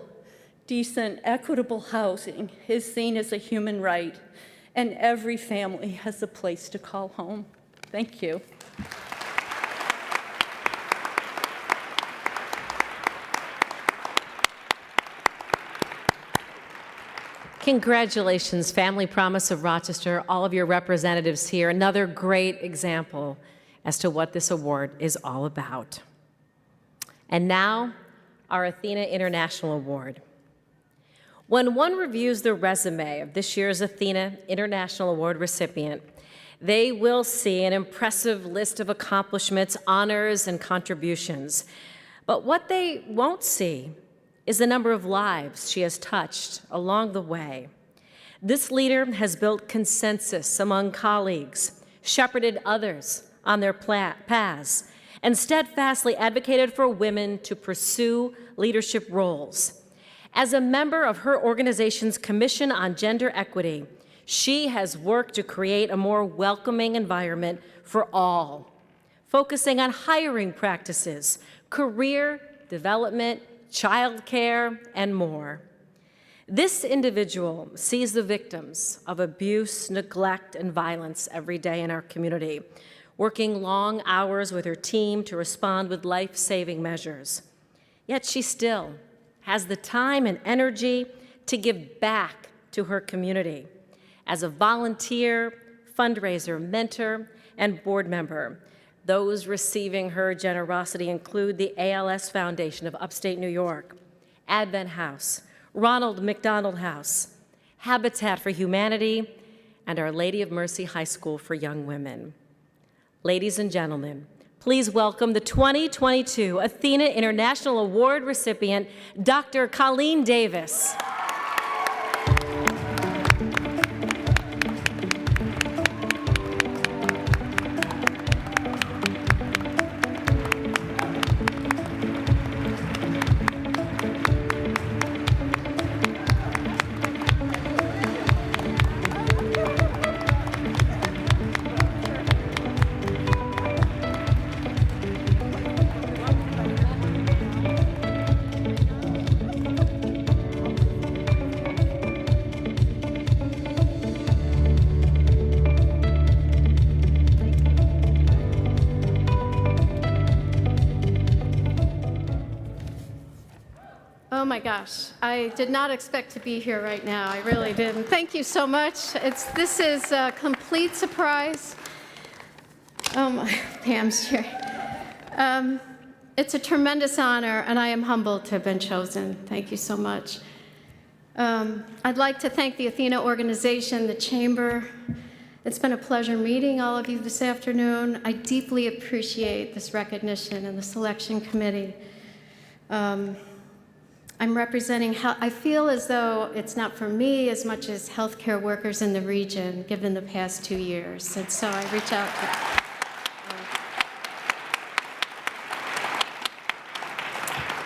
decent, equitable housing is seen as a human right, and every family has a place to call home. Thank you. Congratulations, Family Promise of Rochester, all of your representatives here. Another great example as to what this award is all about. And now, our Athena International Award. When one reviews the resume of this year's Athena International Award recipient, they will see an impressive list of accomplishments, honors, and contributions. But what they won't see is the number of lives she has touched along the way. This leader has built consensus among colleagues, shepherded others on their paths, and steadfastly advocated for women to pursue leadership roles. As a member of her organization's Commission on Gender Equity, she has worked to create a more welcoming environment for all, focusing on hiring practices, career development, childcare, and more. This individual sees the victims of abuse, neglect, and violence every day in our community, working long hours with her team to respond with life-saving measures. Yet she still has the time and energy to give back to her community as a volunteer, fundraiser, mentor, and board member. Those receiving her generosity include the ALS Foundation of Upstate New York, Advent House, Ronald McDonald House, Habitat for Humanity, and Our Lady of Mercy High School for Young Women. Ladies and gentlemen, please welcome the 2022 Athena International Award recipient, Dr. Colleen Davis. my gosh, I did not expect to be here right now. I really didn't. Thank you so much. This is a complete surprise. Oh my, Pam's here. It's a tremendous honor, and I am humbled to have been chosen. Thank you so much. I'd like to thank the Athena organization, the Chamber. It's been a pleasure meeting all of you this afternoon. I deeply appreciate this recognition and the selection committee. I'm representing, I feel as though it's not for me as much as healthcare workers in the region, given the past 2 years. And so I reach out to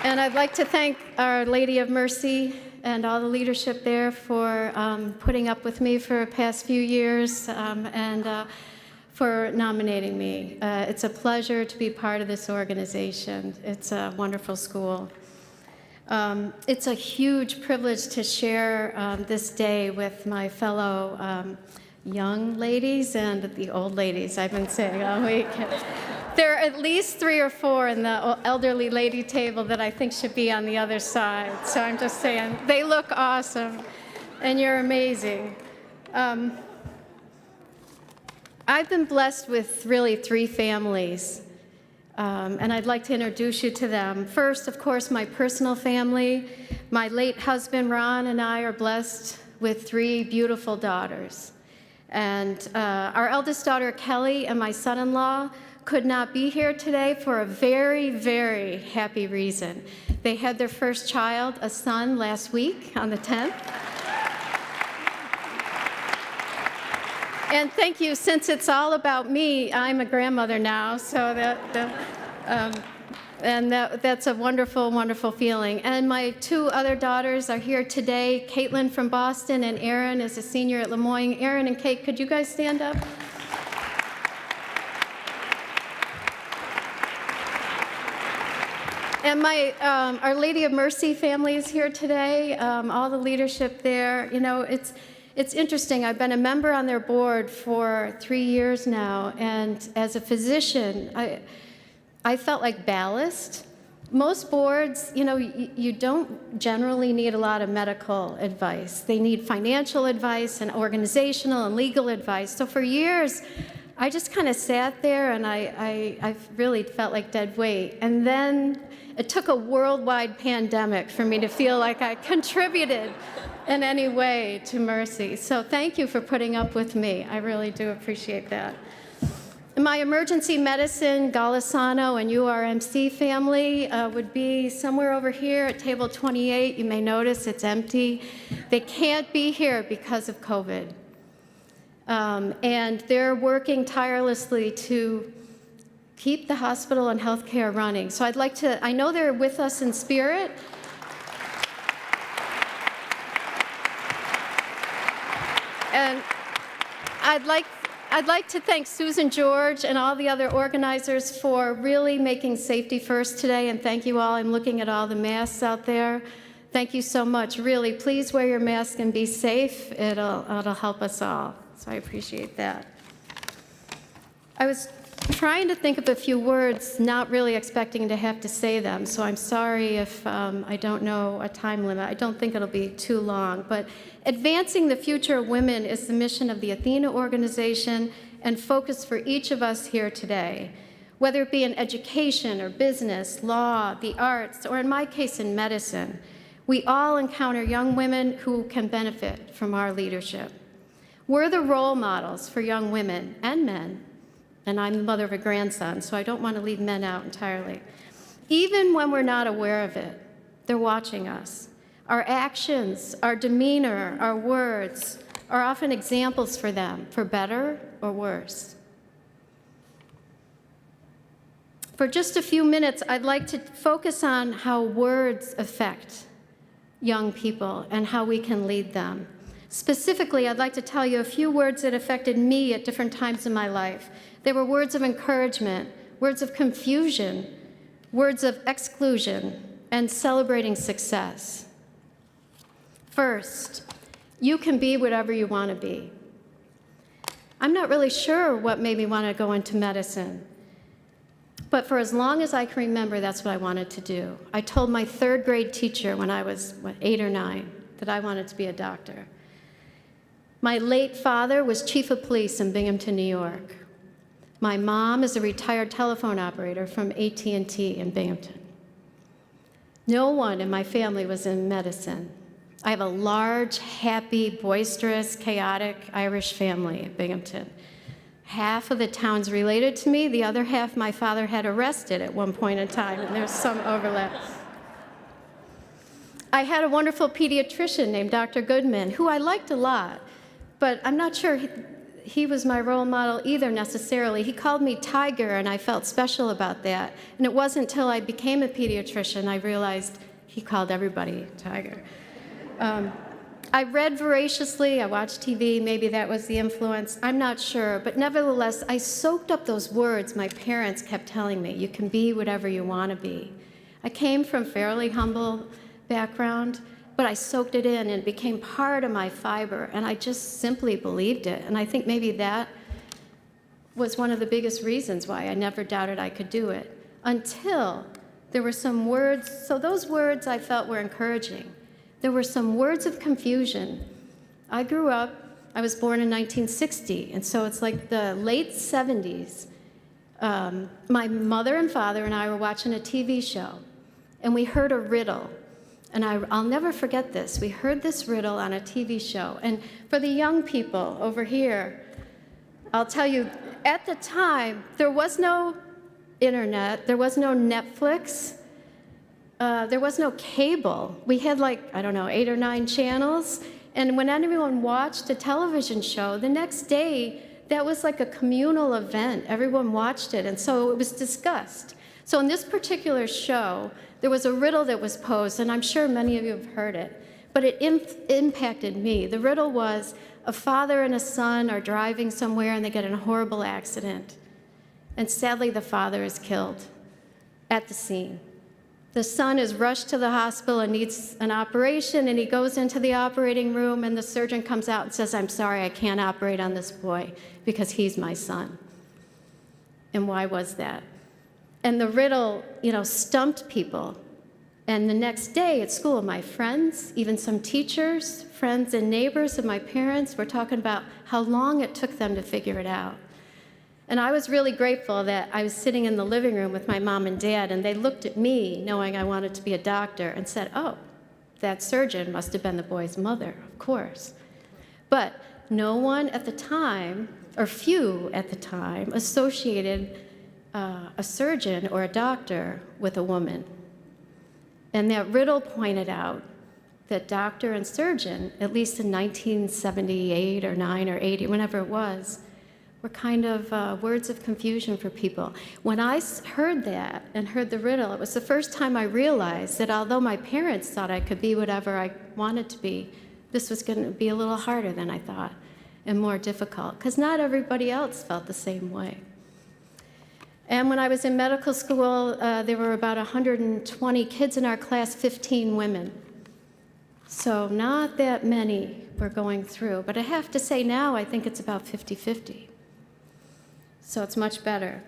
and I'd like to thank Our Lady of Mercy and all the leadership there for putting up with me for the past few years and for nominating me. It's a pleasure to be part of this organization. It's a wonderful school. It's a huge privilege to share this day with my fellow young ladies and the old ladies, I've been saying all week. There are at least 3 or 4 in the elderly lady table that I think should be on the other side. So I'm just saying, they look awesome, and you're amazing. I've been blessed with really 3 families, and I'd like to introduce you to them. First, of course, my personal family. My late husband, Ron, and I are blessed with 3 beautiful daughters. And our eldest daughter, Kelly, and my son-in-law could not be here today for a very, very happy reason. They had their first child, a son, last week on the 10th. And thank you, since it's all about me, I'm a grandmother now, so that's a wonderful, wonderful feeling. And my 2 other daughters are here today, Caitlin from Boston and Erin is a senior at Lemoyne. Erin and Kate, could you guys stand up? And my Our Lady of Mercy family is here today, all the leadership there. You know, it's interesting. I've been a member on their board for 3 years now, and as a physician, I felt like ballast. Most boards, you know, you don't generally need a lot of medical advice. They need financial advice and organizational and legal advice. So for years, I just kind of sat there and I really felt like dead weight. And then it took a worldwide pandemic for me to feel like I contributed in any way to Mercy. So thank you for putting up with me. I really do appreciate that. My emergency medicine, Golisano and URMC family would be somewhere over here at table 28. You may notice it's empty. They can't be here because of COVID. And they're working tirelessly to keep the hospital and healthcare running. So I'd like to, I know they're with us in spirit. And I'd like to thank Susan George and all the other organizers for really making safety first today, and thank you all. I'm looking at all the masks out there. Thank you so much. Really, please wear your mask and be safe. It'll help us all. So I appreciate that. I was trying to think of a few words, not really expecting to have to say them, so I'm sorry if I don't know a time limit. I don't think it'll be too long, but advancing the future of women is the mission of the Athena organization and focus for each of us here today, whether it be in education or business, law, the arts, or in my case, in medicine. We all encounter young women who can benefit from our leadership. We're the role models for young women and men, and I'm the mother of a grandson, so I don't want to leave men out entirely. Even when we're not aware of it, they're watching us. Our actions, our demeanor, our words are often examples for them, for better or worse. For just a few minutes, I'd like to focus on how words affect young people and how we can lead them. Specifically, I'd like to tell you a few words that affected me at different times in my life. They were words of encouragement, words of confusion, words of exclusion, and celebrating success. First, you can be whatever you want to be. I'm not really sure what made me want to go into medicine, But for as long as I can remember, that's what I wanted to do. I told my third grade teacher when I was, 8 or 9, that I wanted to be a doctor. My late father was chief of police in Binghamton, New York. My mom is a retired telephone operator from AT&T in Binghamton. No one in my family was in medicine. I have a large, happy, boisterous, chaotic Irish family in Binghamton. Half of the town's related to me, the other half my father had arrested at one point in time, and there's some overlap. I had a wonderful pediatrician named Dr. Goodman, who I liked a lot, but I'm not sure he was my role model either necessarily. He called me Tiger, and I felt special about that. And it wasn't until I became a pediatrician I realized he called everybody Tiger. I read voraciously, I watched TV, maybe that was the influence, I'm not sure, but nevertheless, I soaked up those words my parents kept telling me, you can be whatever you want to be. I came from fairly humble background, but I soaked it in and it became part of my fiber, and I just simply believed it, and I think maybe that was one of the biggest reasons why I never doubted I could do it, until there were some words, so those words I felt were encouraging. There were some words of confusion. I grew up, I was born in 1960, and so it's like the late 70s. My mother and father and I were watching a TV show, and we heard a riddle. And I'll never forget this. We heard this riddle on a TV show. And for the young people over here, I'll tell you, at the time, there was no internet, there was no Netflix, there was no cable. We had 8 or 9 channels. And when anyone watched a television show, the next day, that was like a communal event. Everyone watched it, and so it was discussed. So in this particular show, there was a riddle that was posed, and I'm sure many of you have heard it, but it impacted me. The riddle was, a father and a son are driving somewhere and they get in a horrible accident. And sadly, the father is killed at the scene. The son is rushed to the hospital and needs an operation, and he goes into the operating room, and the surgeon comes out and says, I'm sorry, I can't operate on this boy because he's my son. And why was that? And the riddle, stumped people. And the next day at school, my friends, even some teachers, friends and neighbors of my parents were talking about how long it took them to figure it out. And I was really grateful that I was sitting in the living room with my mom and dad, and they looked at me, knowing I wanted to be a doctor, and said, oh, that surgeon must have been the boy's mother, of course. But no one at the time, or few at the time, associated a surgeon or a doctor with a woman. And that riddle pointed out that doctor and surgeon, at least in 1978 or 9 or 80, whenever it was, were kind of words of confusion for people. When I heard that and heard the riddle, it was the first time I realized that although my parents thought I could be whatever I wanted to be, this was going to be a little harder than I thought and more difficult, because not everybody else felt the same way. And when I was in medical school, there were about 120 kids in our class, 15 women. So not that many were going through. But I have to say now, I think it's about 50-50. So it's much better.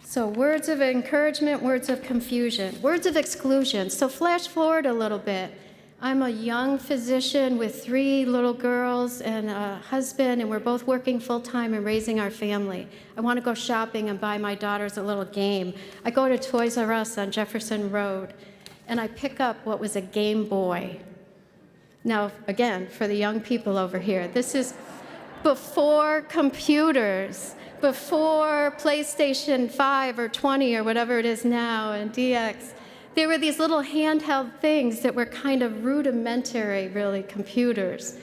So words of encouragement, words of confusion, words of exclusion. So flash forward a little bit. I'm a young physician with 3 little girls and a husband, and we're both working full-time and raising our family. I want to go shopping and buy my daughters a little game. I go to Toys R Us on Jefferson Road, and I pick up what was a Game Boy. Now, again, for the young people over here, this is before computers, before PlayStation 5 or 20 or whatever it is now, and DX. There were these little handheld things that were kind of rudimentary, really, computers.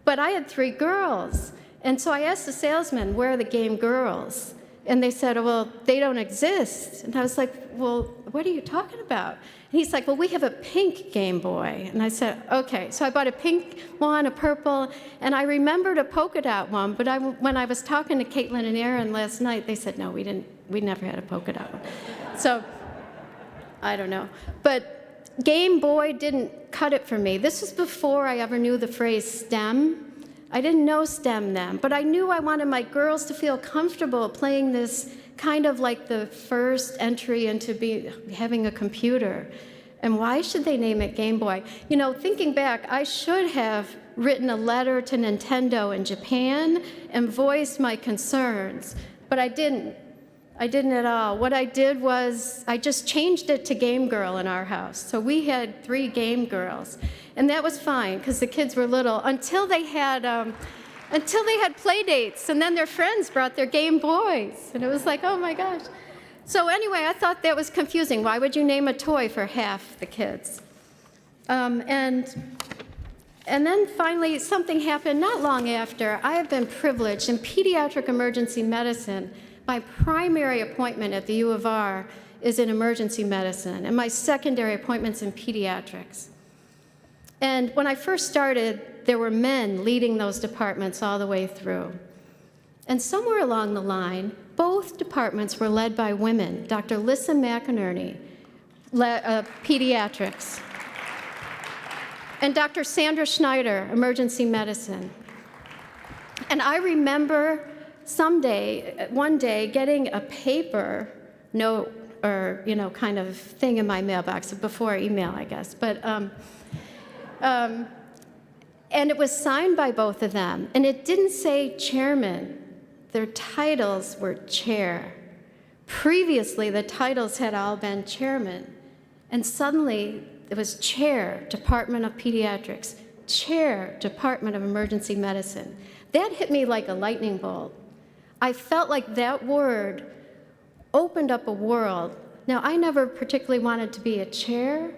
But I had 3 girls, and so I asked the salesman, where are the game girls? And they said, well, they don't exist. And I was like, well, what are you talking about? And he's like, well, we have a pink Game Boy. And I said, okay. So I bought a pink one, a purple, and I remembered a polka dot one, but when I was talking to Caitlin and Aaron last night, they said, no, we never had a polka dot one. So I don't know. But Game Boy didn't cut it for me. This was before I ever knew the phrase STEM. I didn't know STEM then, but I knew I wanted my girls to feel comfortable playing this kind of like the first entry into having a computer. And why should they name it Game Boy? You know, thinking back, I should have written a letter to Nintendo in Japan and voiced my concerns, but I didn't. I didn't at all. What I did was I just changed it to Game Girl in our house. So we had 3 Game Girls, and that was fine because the kids were little until they had play dates, and then their friends brought their Game Boys, and it was like, oh my gosh. So anyway, I thought that was confusing. Why would you name a toy for half the kids? And then finally, something happened not long after. I have been privileged in pediatric emergency medicine. My primary appointment at the U of R is in emergency medicine, and my secondary appointment's in pediatrics. And when I first started, there were men leading those departments all the way through. And somewhere along the line, both departments were led by women. Dr. Lissa McInerney, pediatrics, and Dr. Sandra Schneider, emergency medicine. And I remember one day, getting a paper note or, kind of thing in my mailbox, before email, I guess. But, and it was signed by both of them. And it didn't say chairman. Their titles were chair. Previously, the titles had all been chairman. And suddenly, it was chair, Department of Pediatrics, chair, Department of Emergency Medicine. That hit me like a lightning bolt. I felt like that word opened up a world. Now, I never particularly wanted to be a chair,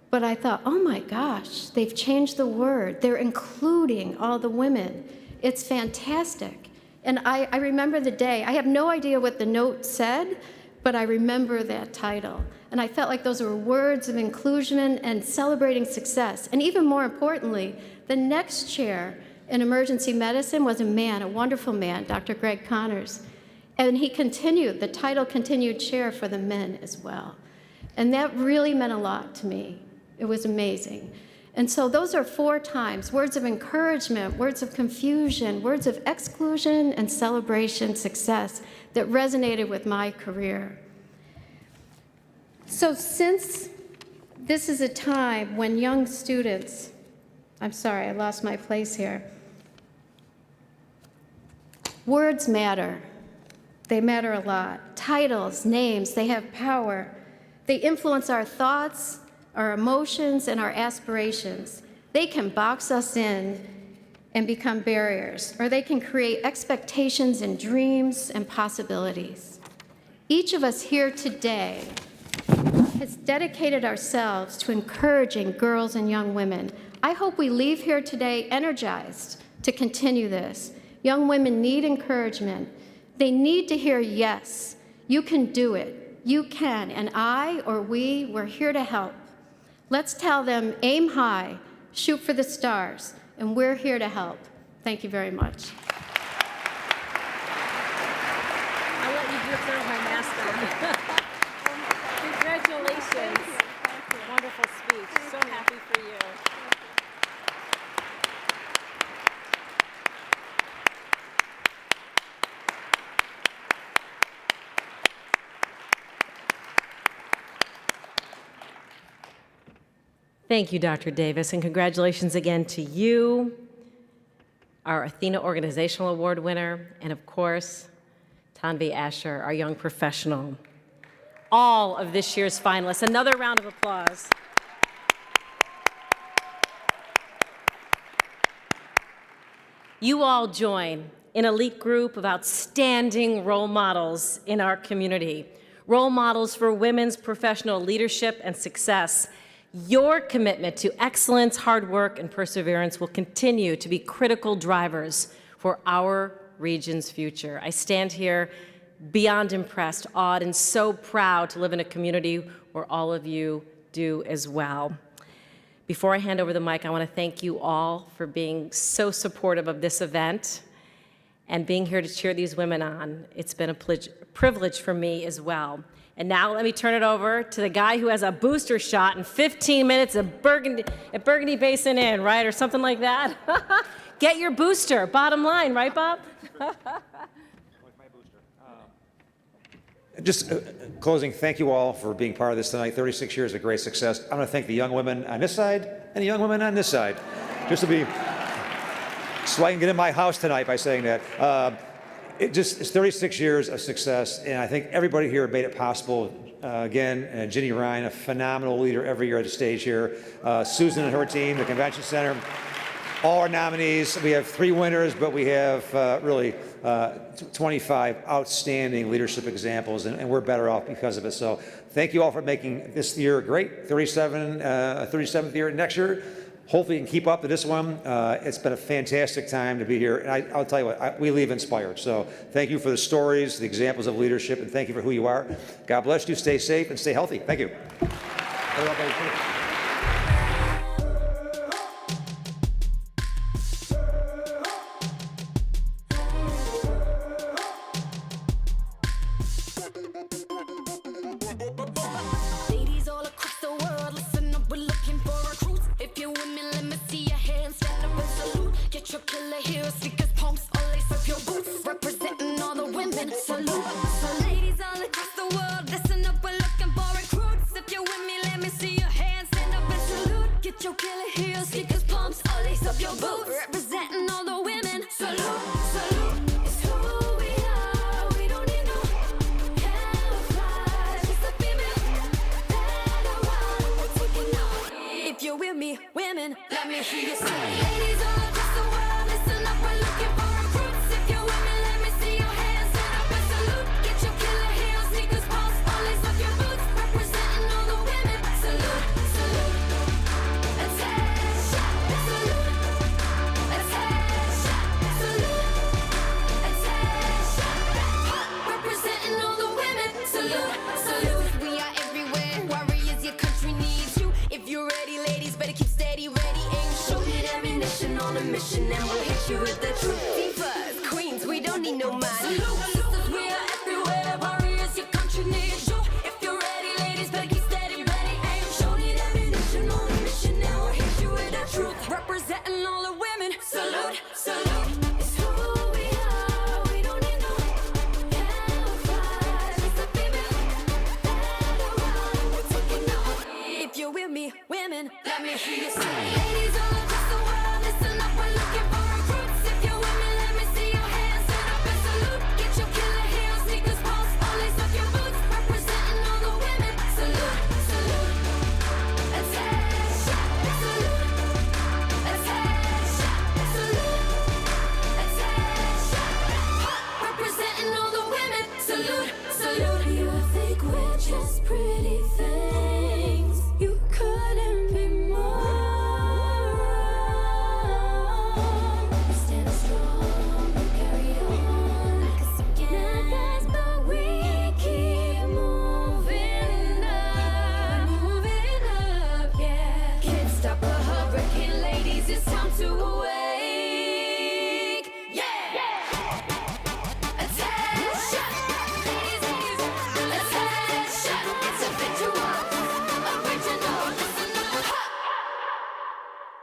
but I thought, oh my gosh, they've changed the word. They're including all the women. It's fantastic. And I remember the day. I have no idea what the note said, but I remember that title. And I felt like those were words of inclusion and celebrating success. And even more importantly, the next chair in emergency medicine was a man, a wonderful man, Dr. Greg Connors. And he continued, the title continued chair for the men as well. And that really meant a lot to me. It was amazing. And so those are 4 times, words of encouragement, words of confusion, words of exclusion and celebration, success, that resonated with my career. So since this is a time when young students, I'm sorry, I lost my place here. Words matter. They matter a lot. Titles, names, they have power. They influence our thoughts, our emotions, and our aspirations. They can box us in and become barriers, or they can create expectations and dreams and possibilities. Each of us here today has dedicated ourselves to encouraging girls and young women. I hope we leave here today energized to continue this. Young women need encouragement. They need to hear, yes, you can do it. You can, and we're here to help. Let's tell them, aim high, shoot for the stars, and we're here to help. Thank you very much. I'll let you throw my mask on. Congratulations. Wonderful speech. So happy for you. Thank you, Dr. Davis, and congratulations again to you, our Athena Organizational Award winner, and of course, Tanvi Asher, our young professional. All of this year's finalists. Another round of applause. You all join an elite group of outstanding role models in our community, role models for women's professional leadership and success. Your commitment to excellence, hard work, and perseverance will continue to be critical drivers for our region's future. I stand here beyond impressed, awed, and so proud to live in a community where all of you do as well. Before I hand over the mic, I want to thank you all for being so supportive of this event and being here to cheer these women on. It's been a privilege for me as well. And now let me turn it over to the guy who has a booster shot in 15 minutes at Burgundy Basin Inn, right? Or something like that. Get your booster, bottom line, right, Bob? With my booster. Just closing, thank you all for being part of this tonight. 36 years of great success. I'm going to thank the young women on this side and the young women on this side, just to be, so I can get in my house tonight by saying that. It's 36 years of success, and I think everybody here made it possible. Again, Ginny Ryan, a phenomenal leader every year at the stage here. Susan and her team, the convention center. All our nominees, we have 3 winners, but we have really 25 outstanding leadership examples, and we're better off because of it. So thank you all for making this year great. 37th year next year. Hopefully you can keep up to this one. It's been a fantastic time to be here, and I'll tell you what, we leave inspired. So thank you for the stories, the examples of leadership, and thank you for who you are. God bless you. Stay safe and stay healthy. Thank you. Ladies all across the world, listen up, we're looking for recruits. If you're women, let me see your hands, stand up and salute. Get your killer heels, sneakers, pumps, all lace up your boots. Representing all the women, salute. So ladies all across the world, listen up, we're looking for recruits. If you're with me, let me see your hands, stand up and salute. Get your killer heels, sneakers, pumps, all lace up your boots. Representing all the women, salute, salute. It's who we are, we don't need no camouflage. Just a female that around, we're taking on. If you're with me, women, let me hear you say. Ladies all across the world, listen up, we're looking for recruits. If you're with me, let me see your hands, stand up and salute. Get your killer heels, sneakers, pumps, all lace up your boots. Representing all the women, salute, salute. Attention, salute. Attention, salute. Attention. Representing all the women, salute, salute. We are everywhere, warriors, your country needs you. If you're ready, ladies, better keep steady, ready, aim, shoot it, ammunition on a mission, and we'll hit you with the truth. Divas, queens, we don't need no man. Sisters, we are everywhere, warriors, your country needs you. If you're ready, ladies, better keep steady, ready, aim, shoot it, ammunition on a mission, and we'll hit you with the truth. Representing all the women, salute, salute. It's who we are, we don't need no camouflage. Just a female that around, we're taking on. If you're with me, women, let me hear you say. Ladies all across the world, listen up, we're looking for recruits. If you're with me, let me see your hands, stand up and salute. Get your killer heels, sneakers, pumps, all lace up your boots. Representing all the women, salute, salute. Attention, salute. Attention, salute. Attention. Representing all the women, salute, salute. You think we're just pretty things, you couldn't be more wrong. We stand strong, we carry on like a second best, but we keep moving up, yeah. Can't stop a hurricane, ladies, it's time to awake, yeah. Attention, ladies, attention, it's a visual, original, listen up.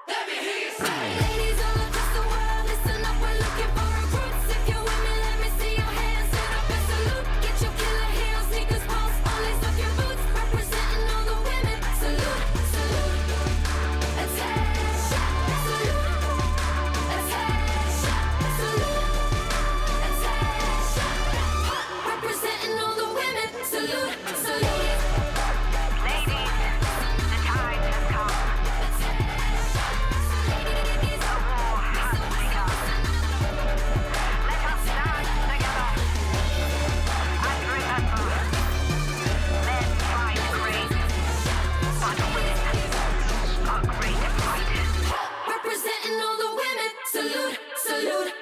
Let me hear you say. Ladies all across the world, listen up, we're looking for recruits. If you're with me, let me see your hands, stand up and salute. Get your killer heels, sneakers, pumps, all lace up your boots. Representing all the women, salute, salute. Attention, salute. Attention, salute. Attention. Representing all the women, salute, salute. Ladies, the time has come. Let us stand together and remember, men fight great, but women are great at fighting. Representing all the women, salute, salute.